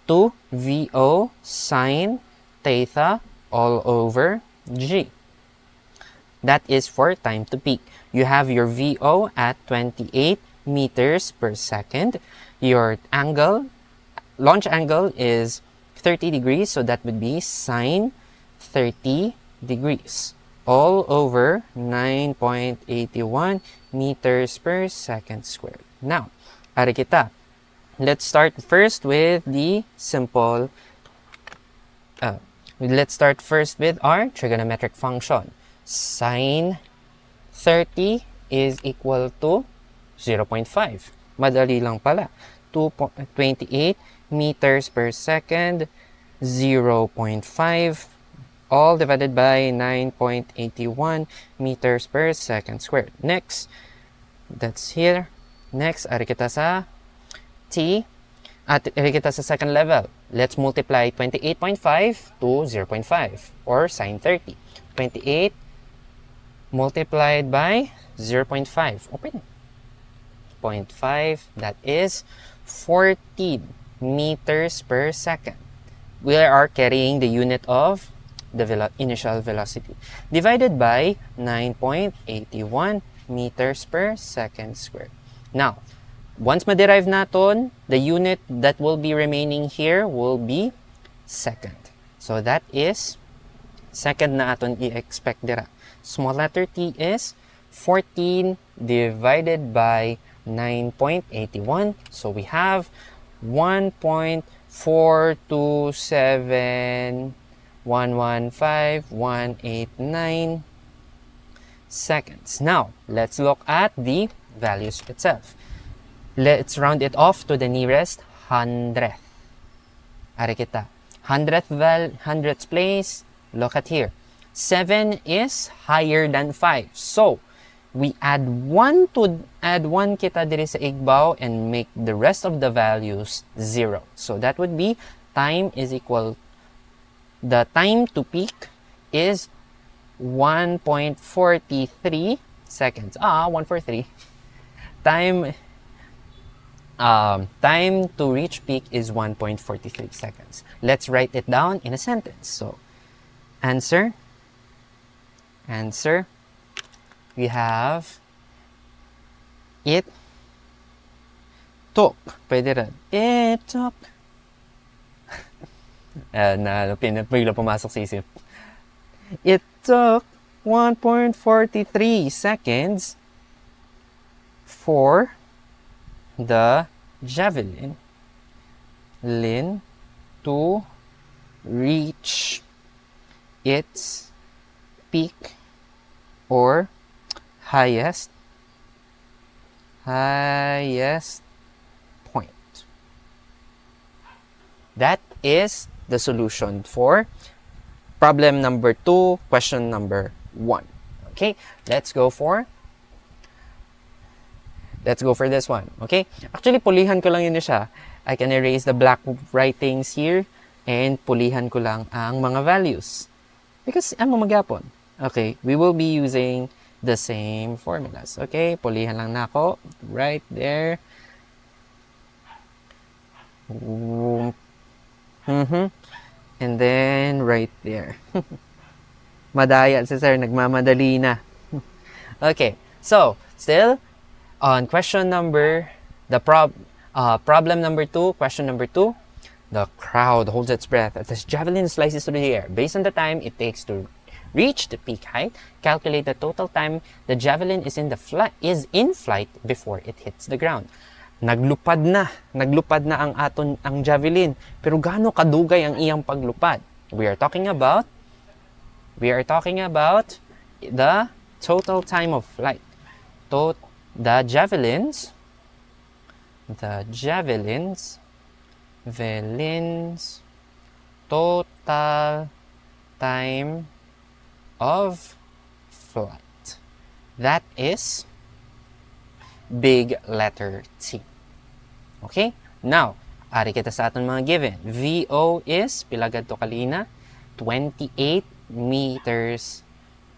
to VO sine theta all over G. That is for time to peak. You have your VO at 28 meters per second. Your angle, launch angle is 30 degrees, so that would be sine 30 degrees all over 9.81 meters per second squared. Now, ari kita. Let's start first with the simple, let's start first with our trigonometric function. Sine 30 is equal to 0.5. Madali lang pala. 28 meters per second, 0.5, all divided by 9.81 meters per second squared. Next, that's here. Next, ari kita sa t. At ari kita sa second level. Let's multiply 28.5 to 0.5, or sine 30. 28 multiplied by 0.5. Open. 0.5, that is 14 meters per second. We are carrying the unit of the initial velocity, divided by 9.81 meters per second squared. Now, once ma-derive naton, the unit that will be remaining here will be second. So that is second na aton i-expect dira. Small letter t is 14 divided by 9.81. So we have 1.427115,189 seconds. Now, let's look at the values itself. Let's round it off to the nearest hundredth. Ari kita. Hundredths place, look at here. 7 is higher than 5. So, we add 1 kita diri sa igbaw and make the rest of the values 0. So, that would be time is equal, the time to peak is 1.43 seconds. 143. Time to reach peak is 1.43 seconds. Let's write it down in a sentence. So, answer, we have it took. Pwede rin. It took. Bigla pumasok sa isip. It took 1.43 seconds for the javelin to reach its peak or highest point. That is the solution for problem number 2, question number 1. Okay, let's go for this one. Okay, actually pulihan ko lang yun siya. I can erase the black writings here and pulihan ko lang ang mga values because ang magyapon. Okay, we will be using the same formulas. Okay, pulihan lang na ako right there. And then, right there. Madaya si sir, nagmamadali na. Okay, so, still, on problem number 2, question number 2, the crowd holds its breath as the javelin slices through the air. Based on the time it takes to reach the peak height, calculate the total time the javelin is in flight before it hits the ground. Naglupad na ang javelin. Pero gaano kadugay ang iyang paglupad? We are talking about the total time of flight. The javelins total time of flight. That is big letter T. Okay? Now, ari kita sa aton mga given. VO is, pilagad to kalina, 28 meters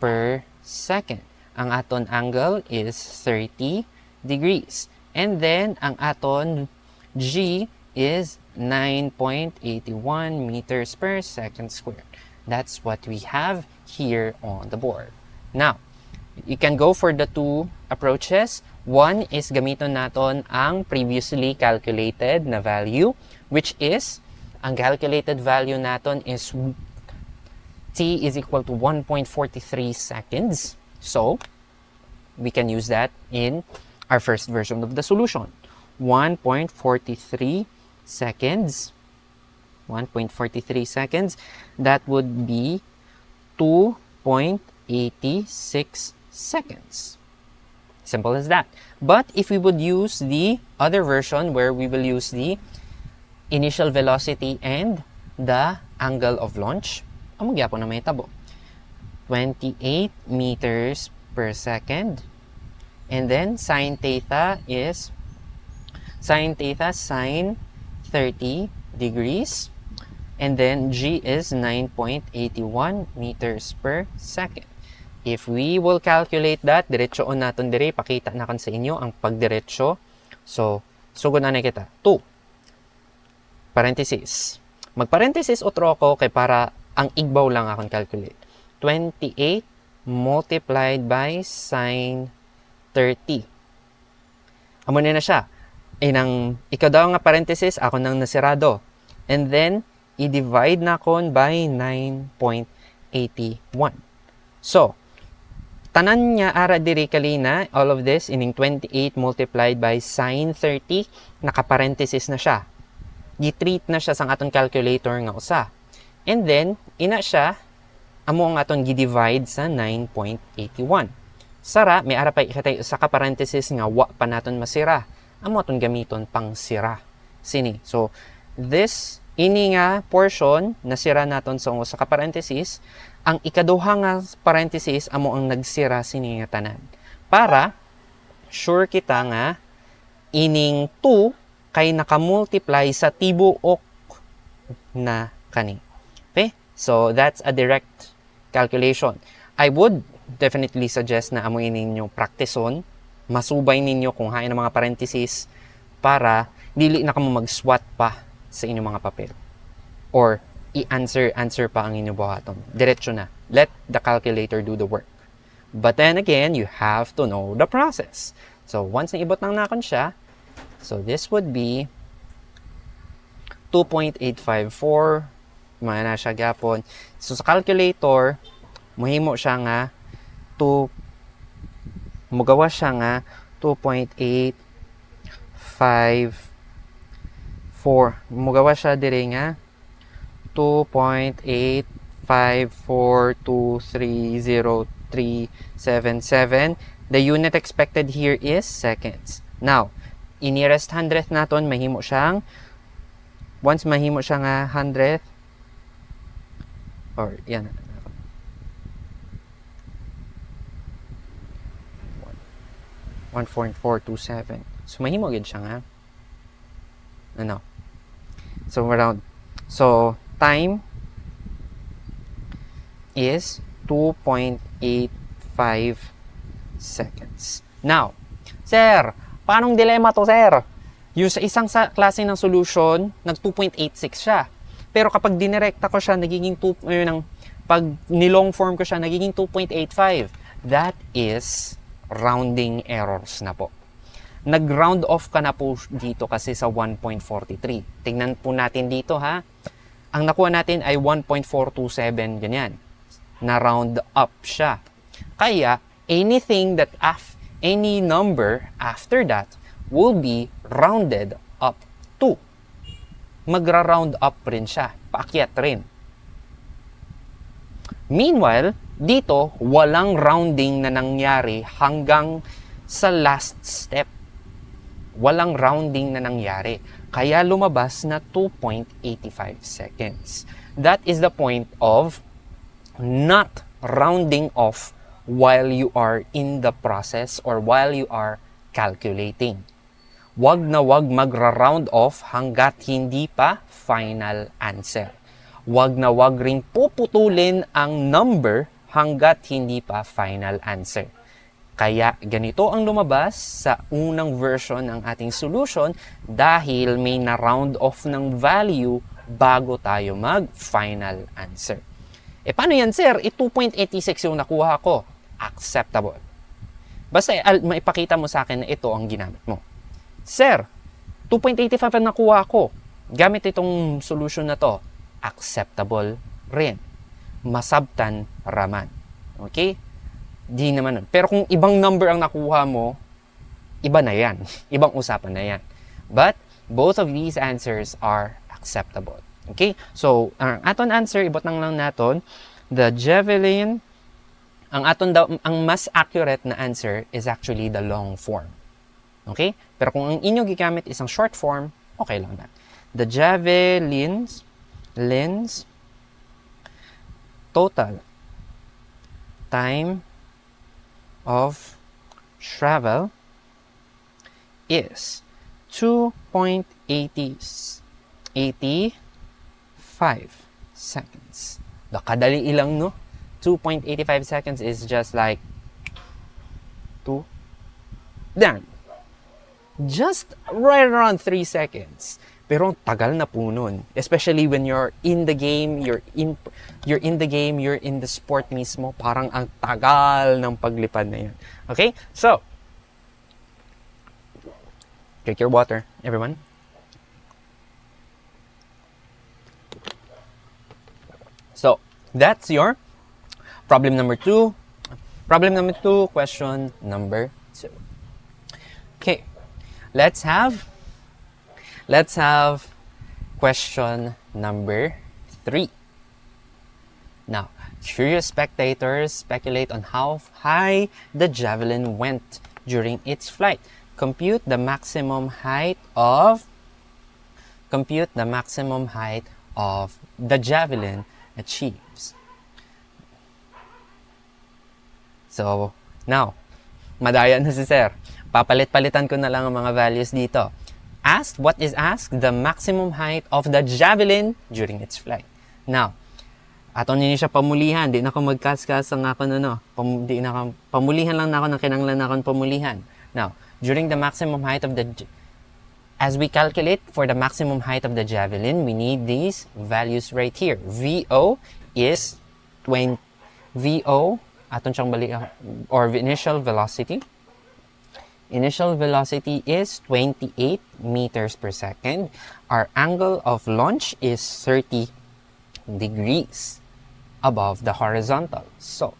per second. Ang aton angle is 30 degrees. And then, ang aton G is 9.81 meters per second squared. That's what we have here on the board. Now, you can go for the two approaches. One is gamiton naton ang previously calculated na value, which is, ang calculated value naton is T is equal to 1.43 seconds. So, we can use that in our first version of the solution. 1.43 seconds. 1.43 seconds. That would be 2.86 seconds. Simple as that. But if we would use the other version where we will use the initial velocity and the angle of launch, among gyapon na may tabo. 28 meters per second. And then sine theta is sine 30 degrees. And then G is 9.81 meters per second. If we will calculate that, diretsoon natin dire, pakita na kan sa inyo ang pagdiretso. So, sugod na kita. 2. Parenthesis. Magparenthesis otro ko kay para ang igbaw lang akong calculate. 28 multiplied by sine 30. Amo na siya. Ikaw daw nga parenthesis, ako nang nasirado. And then, i-divide na kon by 9.81. So, tanan niya ara diri kalina, all of this, ining 28 multiplied by sine 30, nakaparenthesis na siya. Gitreat na siya sa atong calculator nga usa. And then, ina siya, amo ang atong gi-divide sa 9.81. Sara, may ara pa ikatay sa kaparenthesis nga wa pa naton masira. Amo atong gamiton pang sira. Sini. So, this ini nga portion na sira naton sa kaparenthesis, ang ikaduha nga parenthesis amo ang nagsira sini nga tanan. Para sure kita nga ining 2 kay nakamultiply sa tibuok na kani. Okay? So that's a direct calculation. I would definitely suggest na amoy ninyo practiceon, masubay ninyo kung hain ang mga parenthesis para dili na kamo mag-swat pa sa inyong mga papel. Or answer pa ang inyong buhaton. Diretso na. Let the calculator do the work. But then again, you have to know the process. So, once naibot nang nakon siya, so this would be 2.854. Mga na siya gapon. So, sa calculator, muhimo siya nga mugawa siya nga 2.854. Mugawa siya dire nga 2.854230377. The unit expected here is seconds. Now, in nearest hundredth naton, mahimo siyang, once mahimo siya nga 100th, or yan, 1.427. So, mahimo gid siya nga. Ano? So, around, so, time is 2.85 seconds. Now, sir, paanong dilema to, sir? Yung sa isang klase ng solution, nag 2.86 siya. Pero kapag dinirekta ko siya, nagiging pag nilong form ko siya, nagiging 2.85. That is rounding errors na po. Nag-round off ka na po dito kasi sa 1.43. Tingnan po natin dito ha. Ang nakuha natin ay 1.427, ganyan. Na-round up siya. Kaya, any number after that will be rounded up to. Magra-round up rin siya. Paakyat rin. Meanwhile, dito, walang rounding na nangyari hanggang sa last step. Walang rounding na nangyari. Kaya lumabas na 2.85 seconds. That is the point of not rounding off while you are in the process or while you are calculating. Wag na wag magra-round off hanggat hindi pa final answer. Wag na wag ring puputulin ang number hanggat hindi pa final answer. Kaya ganito ang lumabas sa unang version ng ating solution dahil may na-round off ng value bago tayo mag-final answer. E paano yan, sir? 2.86 yung nakuha ko. Acceptable. Basta maipakita mo sa akin na ito ang ginamit mo. Sir, 2.85 ang nakuha ko. Gamit itong solution na to. Acceptable rin. Masabtan raman. Okay? Di naman. Pero kung ibang number ang nakuha mo, iba na yan. Ibang usapan na yan. But, both of these answers are acceptable. Okay? So, ang aton answer, ibutang lang naton, the javelin, ang mas accurate na answer is actually the long form. Okay? Pero kung ang inyo gigamit is ang short form, okay lang na. The javelin's total time of travel is 2.85 seconds. Kadali ilang, no? 2.85 seconds is just like 2. Done. Just right around 3 seconds. Pero ang tagal na po nun. Especially when you're in the game, you're in the sport mismo. Parang ang tagal ng paglipad na yan. Okay? So, drink your water, everyone. So, that's your problem number 2. Problem number 2, question number 2. Okay. Let's have question number 3. Now, curious spectators speculate on how high the javelin went during its flight. Compute the maximum height of the javelin achieves. So, now, madaya na si sir. Papalit-palitan ko na lang ang mga values dito. What is asked? The maximum height of the javelin during its flight. Now, aton niyo siya pamulihan. Di na ako magkaskas ang ako pamulihan lang na ako ng kinanglan na akong pamulihan. Now, during the maximum height of as we calculate for the maximum height of the javelin, we need these values right here. VO is 20. VO, aton siyang or initial velocity. Initial velocity is 28 meters per second. Our angle of launch is 30 degrees above the horizontal. So,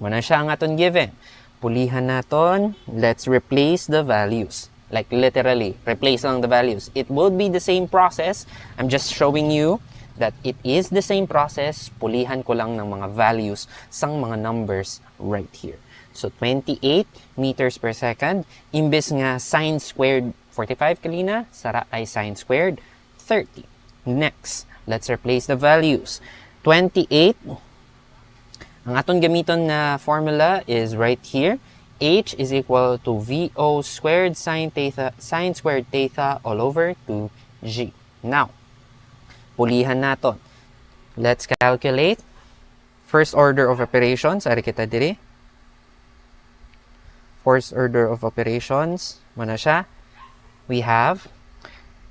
muna siya ang aton given. Pulihan naton. Let's replace the values. Like literally, replace lang the values. It will be the same process. I'm just showing you that it is the same process. Pulihan ko lang ng mga values sang mga numbers right here. So, 28 meters per second. Imbes nga sine squared 45 kalina, sara ay sine squared 30. Next, let's replace the values. 28, ang aton gamiton na formula is right here. H is equal to VO squared sine squared theta all over 2G. Now, pulihan naton. Let's calculate. First order of operations, ari kita diri. First order of operations, mana siya? We have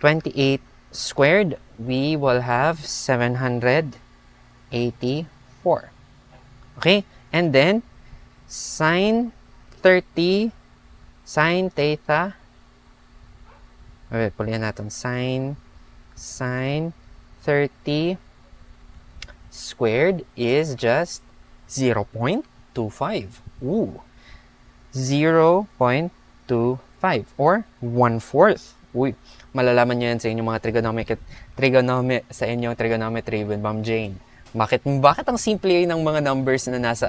28 squared we will have 784. Okay? And then, sine 30, sine theta, pulihan natin, sine 30 squared is just 0.25. Ooh. 0.25 or 1/4. Uy, malalaman nyo yan sa inyong mga trigonometry with Ma'am Jane. Bakit ang simple ng mga numbers na nasa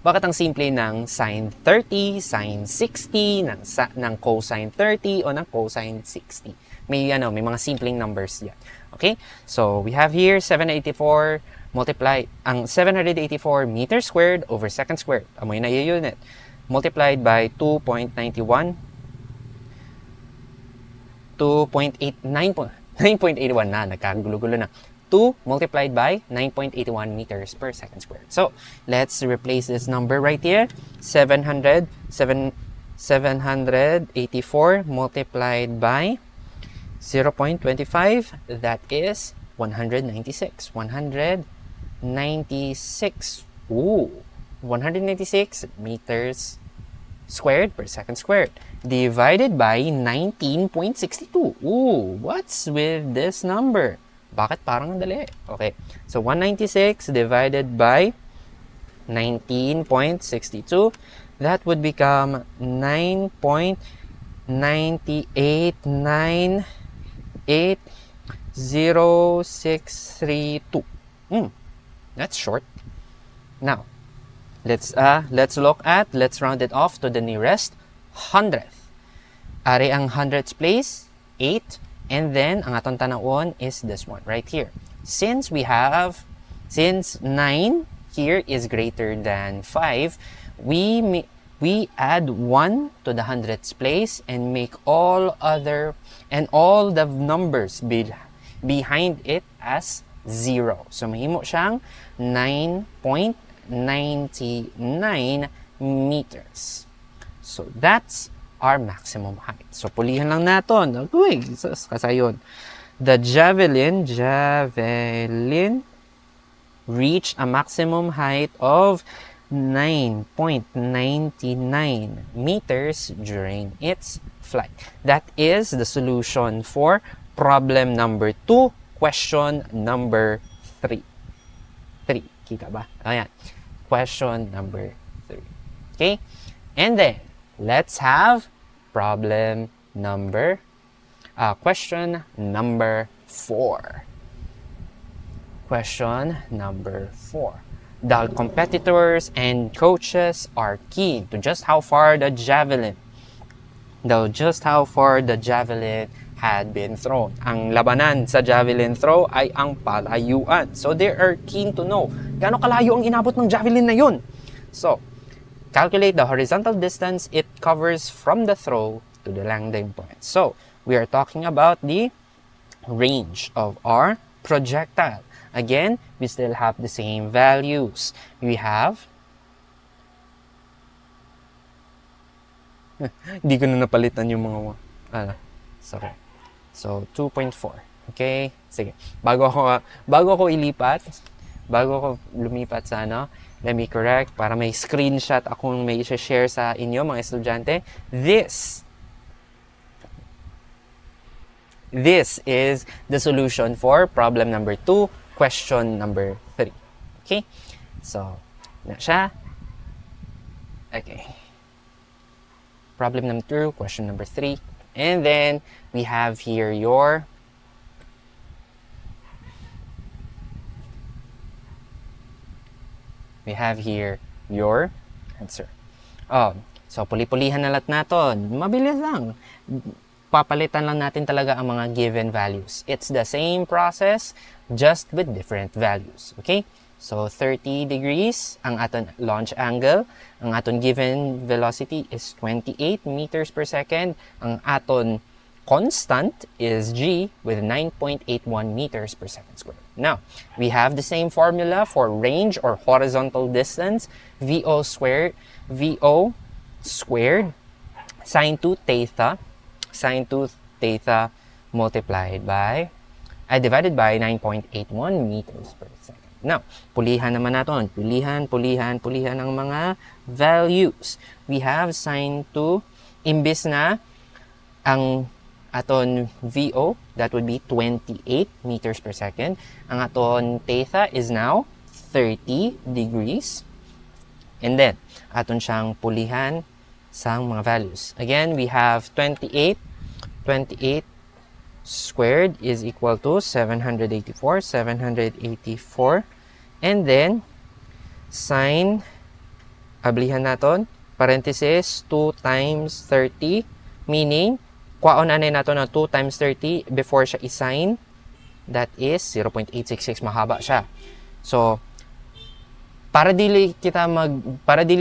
Bakit ang simple ng sine 30, sine 60, ng cosine 30 o ng cosine 60? May mga simpleng numbers yan. Okay? So, we have here 784 ang 784 meters squared over second squared. Amoy na unit. Multiplied by 2.91 9.81 na, nagkagulo-gulo na. 2 multiplied by 9.81 meters per second squared. So, let's replace this number right here. 784 multiplied by 0.25, that is 196. 196. Ooh, 196 meters squared per second squared divided by 19.62. Ooh, what's with this number? Bakit parang ang dali? Okay, so 196 divided by 19.62, that would become 9.9880632. That's short. Now, let's round it off to the nearest hundredth. Ari ang hundredths place, 8, and then ang atong tanawon is this one right here. Since 9 here is greater than 5, we add 1 to the hundredths place and make all the numbers behind it as 0. So mahimo siyang 9.99 meters. So that's our maximum height. So pulihan lang naton. Uy, kasayon. The javelin reached a maximum height of 9.99 meters during its flight. That is the solution for problem number 2, question number 3. Kita ba? Ayan. Question number 3. Okay? And then, let's have question number 4. Question number 4. The competitors and coaches are keen to just how far the javelin had been thrown. Ang labanan sa javelin throw ay ang palayuan. So they are keen to know gaano kalayo ang inabot ng javelin na yun. So, calculate the horizontal distance it covers from the throw to the landing point. So, we are talking about the range of our projectile. Again, we still have the same values. We have hindi ko na napalitan yung mga sorry. So, 2.4. Okay? Sige. Bago ako lumipat sa let me correct para may screenshot akong may share sa inyo mga estudyante. This is the solution for problem number 2, question number 3. Okay? So, na siya. Okay. Problem number 2, question number 3. And then, we have here your answer. So, puli-pulihan na lahat natin. Mabilis lang. Papalitan lang natin talaga ang mga given values. It's the same process, just with different values. Okay? So, 30 degrees ang aton launch angle. Ang aton given velocity is 28 meters per second. Ang aton constant is g with 9.81 meters per second squared. Now, we have the same formula for range or horizontal distance. VO squared sine 2 theta multiplied by ay divided by 9.81 meters per second. Now, pulihan naman natin. Pulihan ang mga values. We have sine 2, imbis na ang aton VO, that would be 28 meters per second. Ang aton theta is now 30 degrees. And then, aton siyang pulihan sa mga values. Again, we have 28 squared is equal to 784. And then, sine, ablihan naton, parenthesis, 2 times 30, meaning, kwaon anay nato na 2 times 30 before siya i-sine, that is 0.866, mahaba siya. So, para dili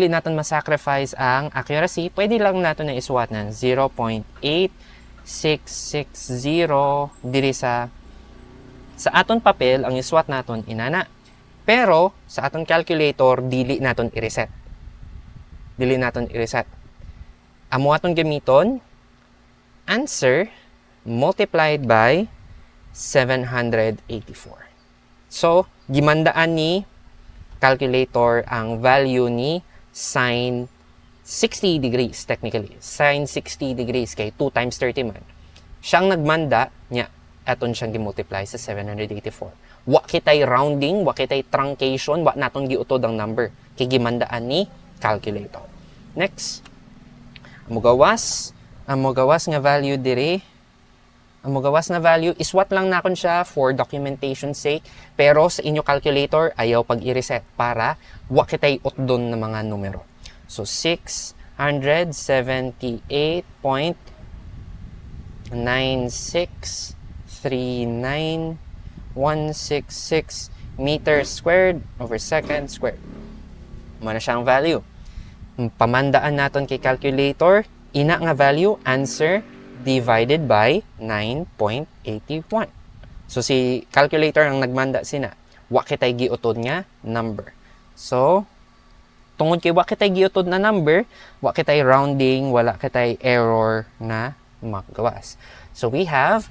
natin ma-sacrifice ang accuracy, pwede lang natin na isuwat na 0.8660 diri sa aton papel, ang isuwat naton inana. Pero sa aton calculator, dili naton i-reset. Amo aton gamiton answer multiplied by 784. So, gimandaan ni calculator ang value ni sine 60 degrees technically. Sine 60 degrees kay 2 times 30 man. Siyang nagmanda niya, aton siyang gimultiply sa 784. Wa kitay rounding, wa kitay truncation, wa naton giutod ang number. Kay gimandaan ni calculator. Next, ang mugawas nga value dire. Ang mugawas na value, iswat lang nakon siya for documentation sake, pero sa inyo calculator, ayaw pag i-reset para wa kitay utdon na mga numero. So, 677.9639166 meters squared over second squared. Muna siyang value. Pamandaan naton kay calculator, ina nga value, answer, divided by 9.81. So, si calculator ang nagmanda sina. Wa kitay giutod nga number. So, tungod kay wa kitay giutod na number, wa kitay rounding, wala kitay error na magawas. So, we have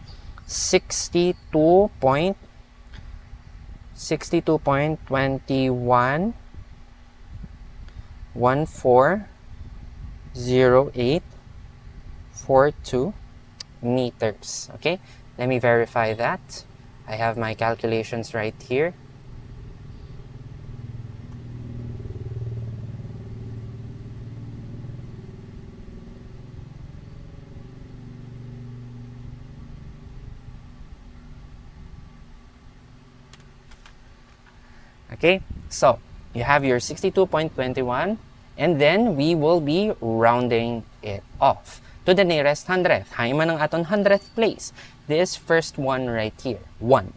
62.21 140842 meters. Okay, let me verify that. I have my calculations right here. Okay, so you have your 62.21, and then we will be rounding it off to the nearest 100th. Hay man ang aton 100th place. This first one right here, 1.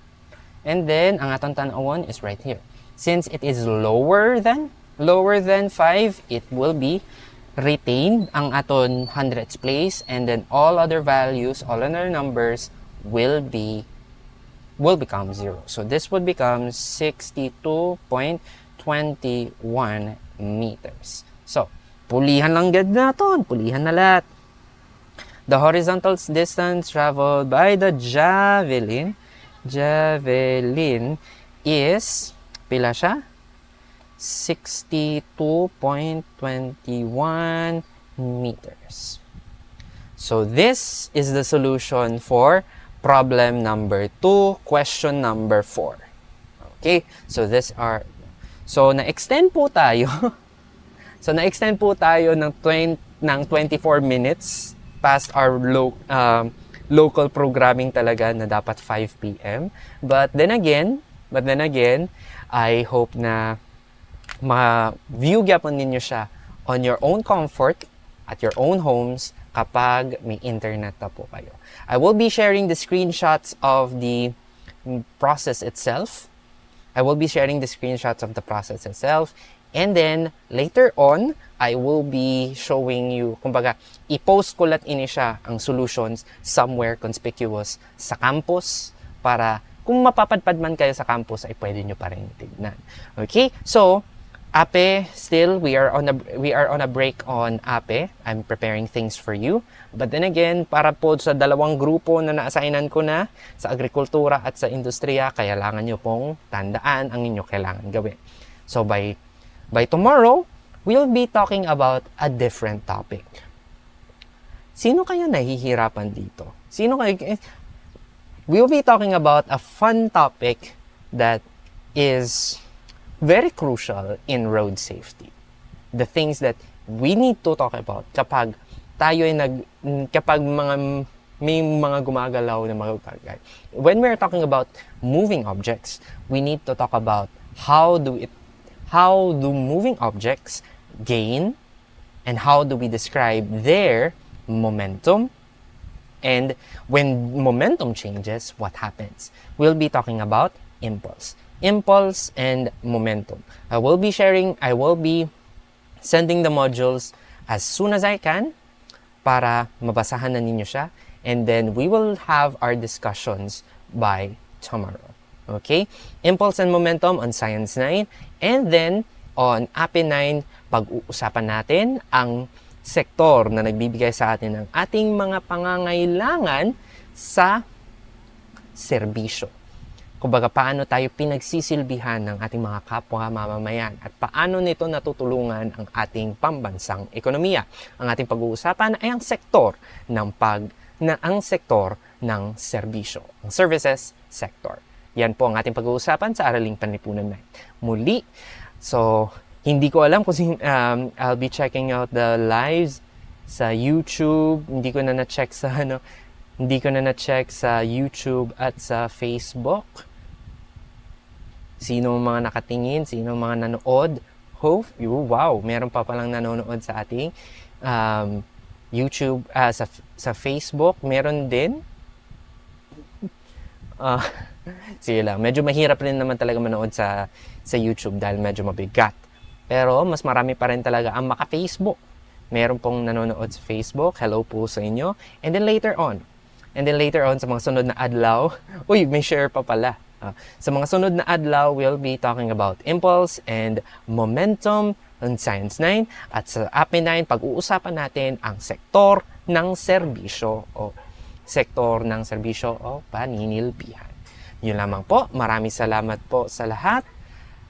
And then, ang aton tan-awon is right here. Since it is lower than 5, it will be retained ang aton 100th place, and then all other values, all other numbers will become 0. So this would become 62.21 meters. So, pulihan lang gad naton, pulihan na lahat. The horizontal distance traveled by the javelin is, pila siya? 62.21 meters. So this is the solution for problem number 2, question number 4. Okay? So na-extend po tayo. Na-extend po tayo ng 24 minutes past our local programming talaga na dapat 5 p.m. But then again, I hope na ma-view gyapon ninyo siya on your own comfort, at your own homes, kapag may internet na po kayo. I will be sharing the screenshots of the process itself. And then, later on, I will be showing you, kumbaga, i-post ko lahat ini siya, ang solutions, somewhere conspicuous sa campus, para kung mapapadpad man kayo sa campus, ay pwede nyo pa rin tignan. Okay? So, APE, still we are on a break on APE. I'm preparing things for you. But then again, para po sa dalawang grupo na na-assignan ko na sa agrikultura at sa industriya, kailangan nyo pong tandaan ang inyo kailangan gawin. So by tomorrow, we'll be talking about a different topic. Sino kaya nahihirapan dito? We'll be talking about a fun topic that is very crucial in road safety. The things that we need to talk about kapag may mga gumagalaw na mga bagay. When we're talking about moving objects, we need to talk about how do moving objects gain and how do we describe their momentum, and when momentum changes, what happens? We'll be talking about impulse and momentum. I will be sending the modules as soon as I can para mabasahan na ninyo siya, and then we will have our discussions by tomorrow. Okay? Impulse and momentum on Science 9, and then on APE 9, pag-uusapan natin ang sektor na nagbibigay sa atin ng ating mga pangangailangan sa serbisyo. Kumbaga, paano tayo pinagsisilbihan ng ating mga kapwa mamamayan at paano nito natutulungan ang ating pambansang ekonomiya. Ang ating pag-uusapan ay ang sektor ng serbisyo, ang services sector. Yan po ang ating pag-uusapan sa Araling Panlipunan 9. Muli, so hindi ko alam kung I'll be checking out the lives sa YouTube. Hindi ko na na-check sa YouTube at sa Facebook. Sino mga nakatingin, sino mga nanood. Wow, meron pa palang nanonood sa ating YouTube, sa Facebook. Meron din. Sige lang, medyo mahirap rin naman talaga manood sa YouTube dahil medyo mabigat. Pero mas marami pa rin talaga ang maka-Facebook. Meron pong nanonood sa Facebook. Hello po sa inyo. And then later on, sa mga sunod na adlaw, may share pa pala. Sa mga sunod na adlaw, we'll be talking about impulse and momentum on Science 9. At sa APE 9, pag-uusapan natin ang sektor ng serbisyo o paninilbihan. Yun lamang po. Maraming salamat po sa lahat.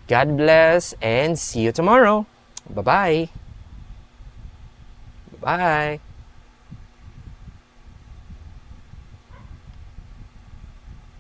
God bless and see you tomorrow. Bye-bye. Bye.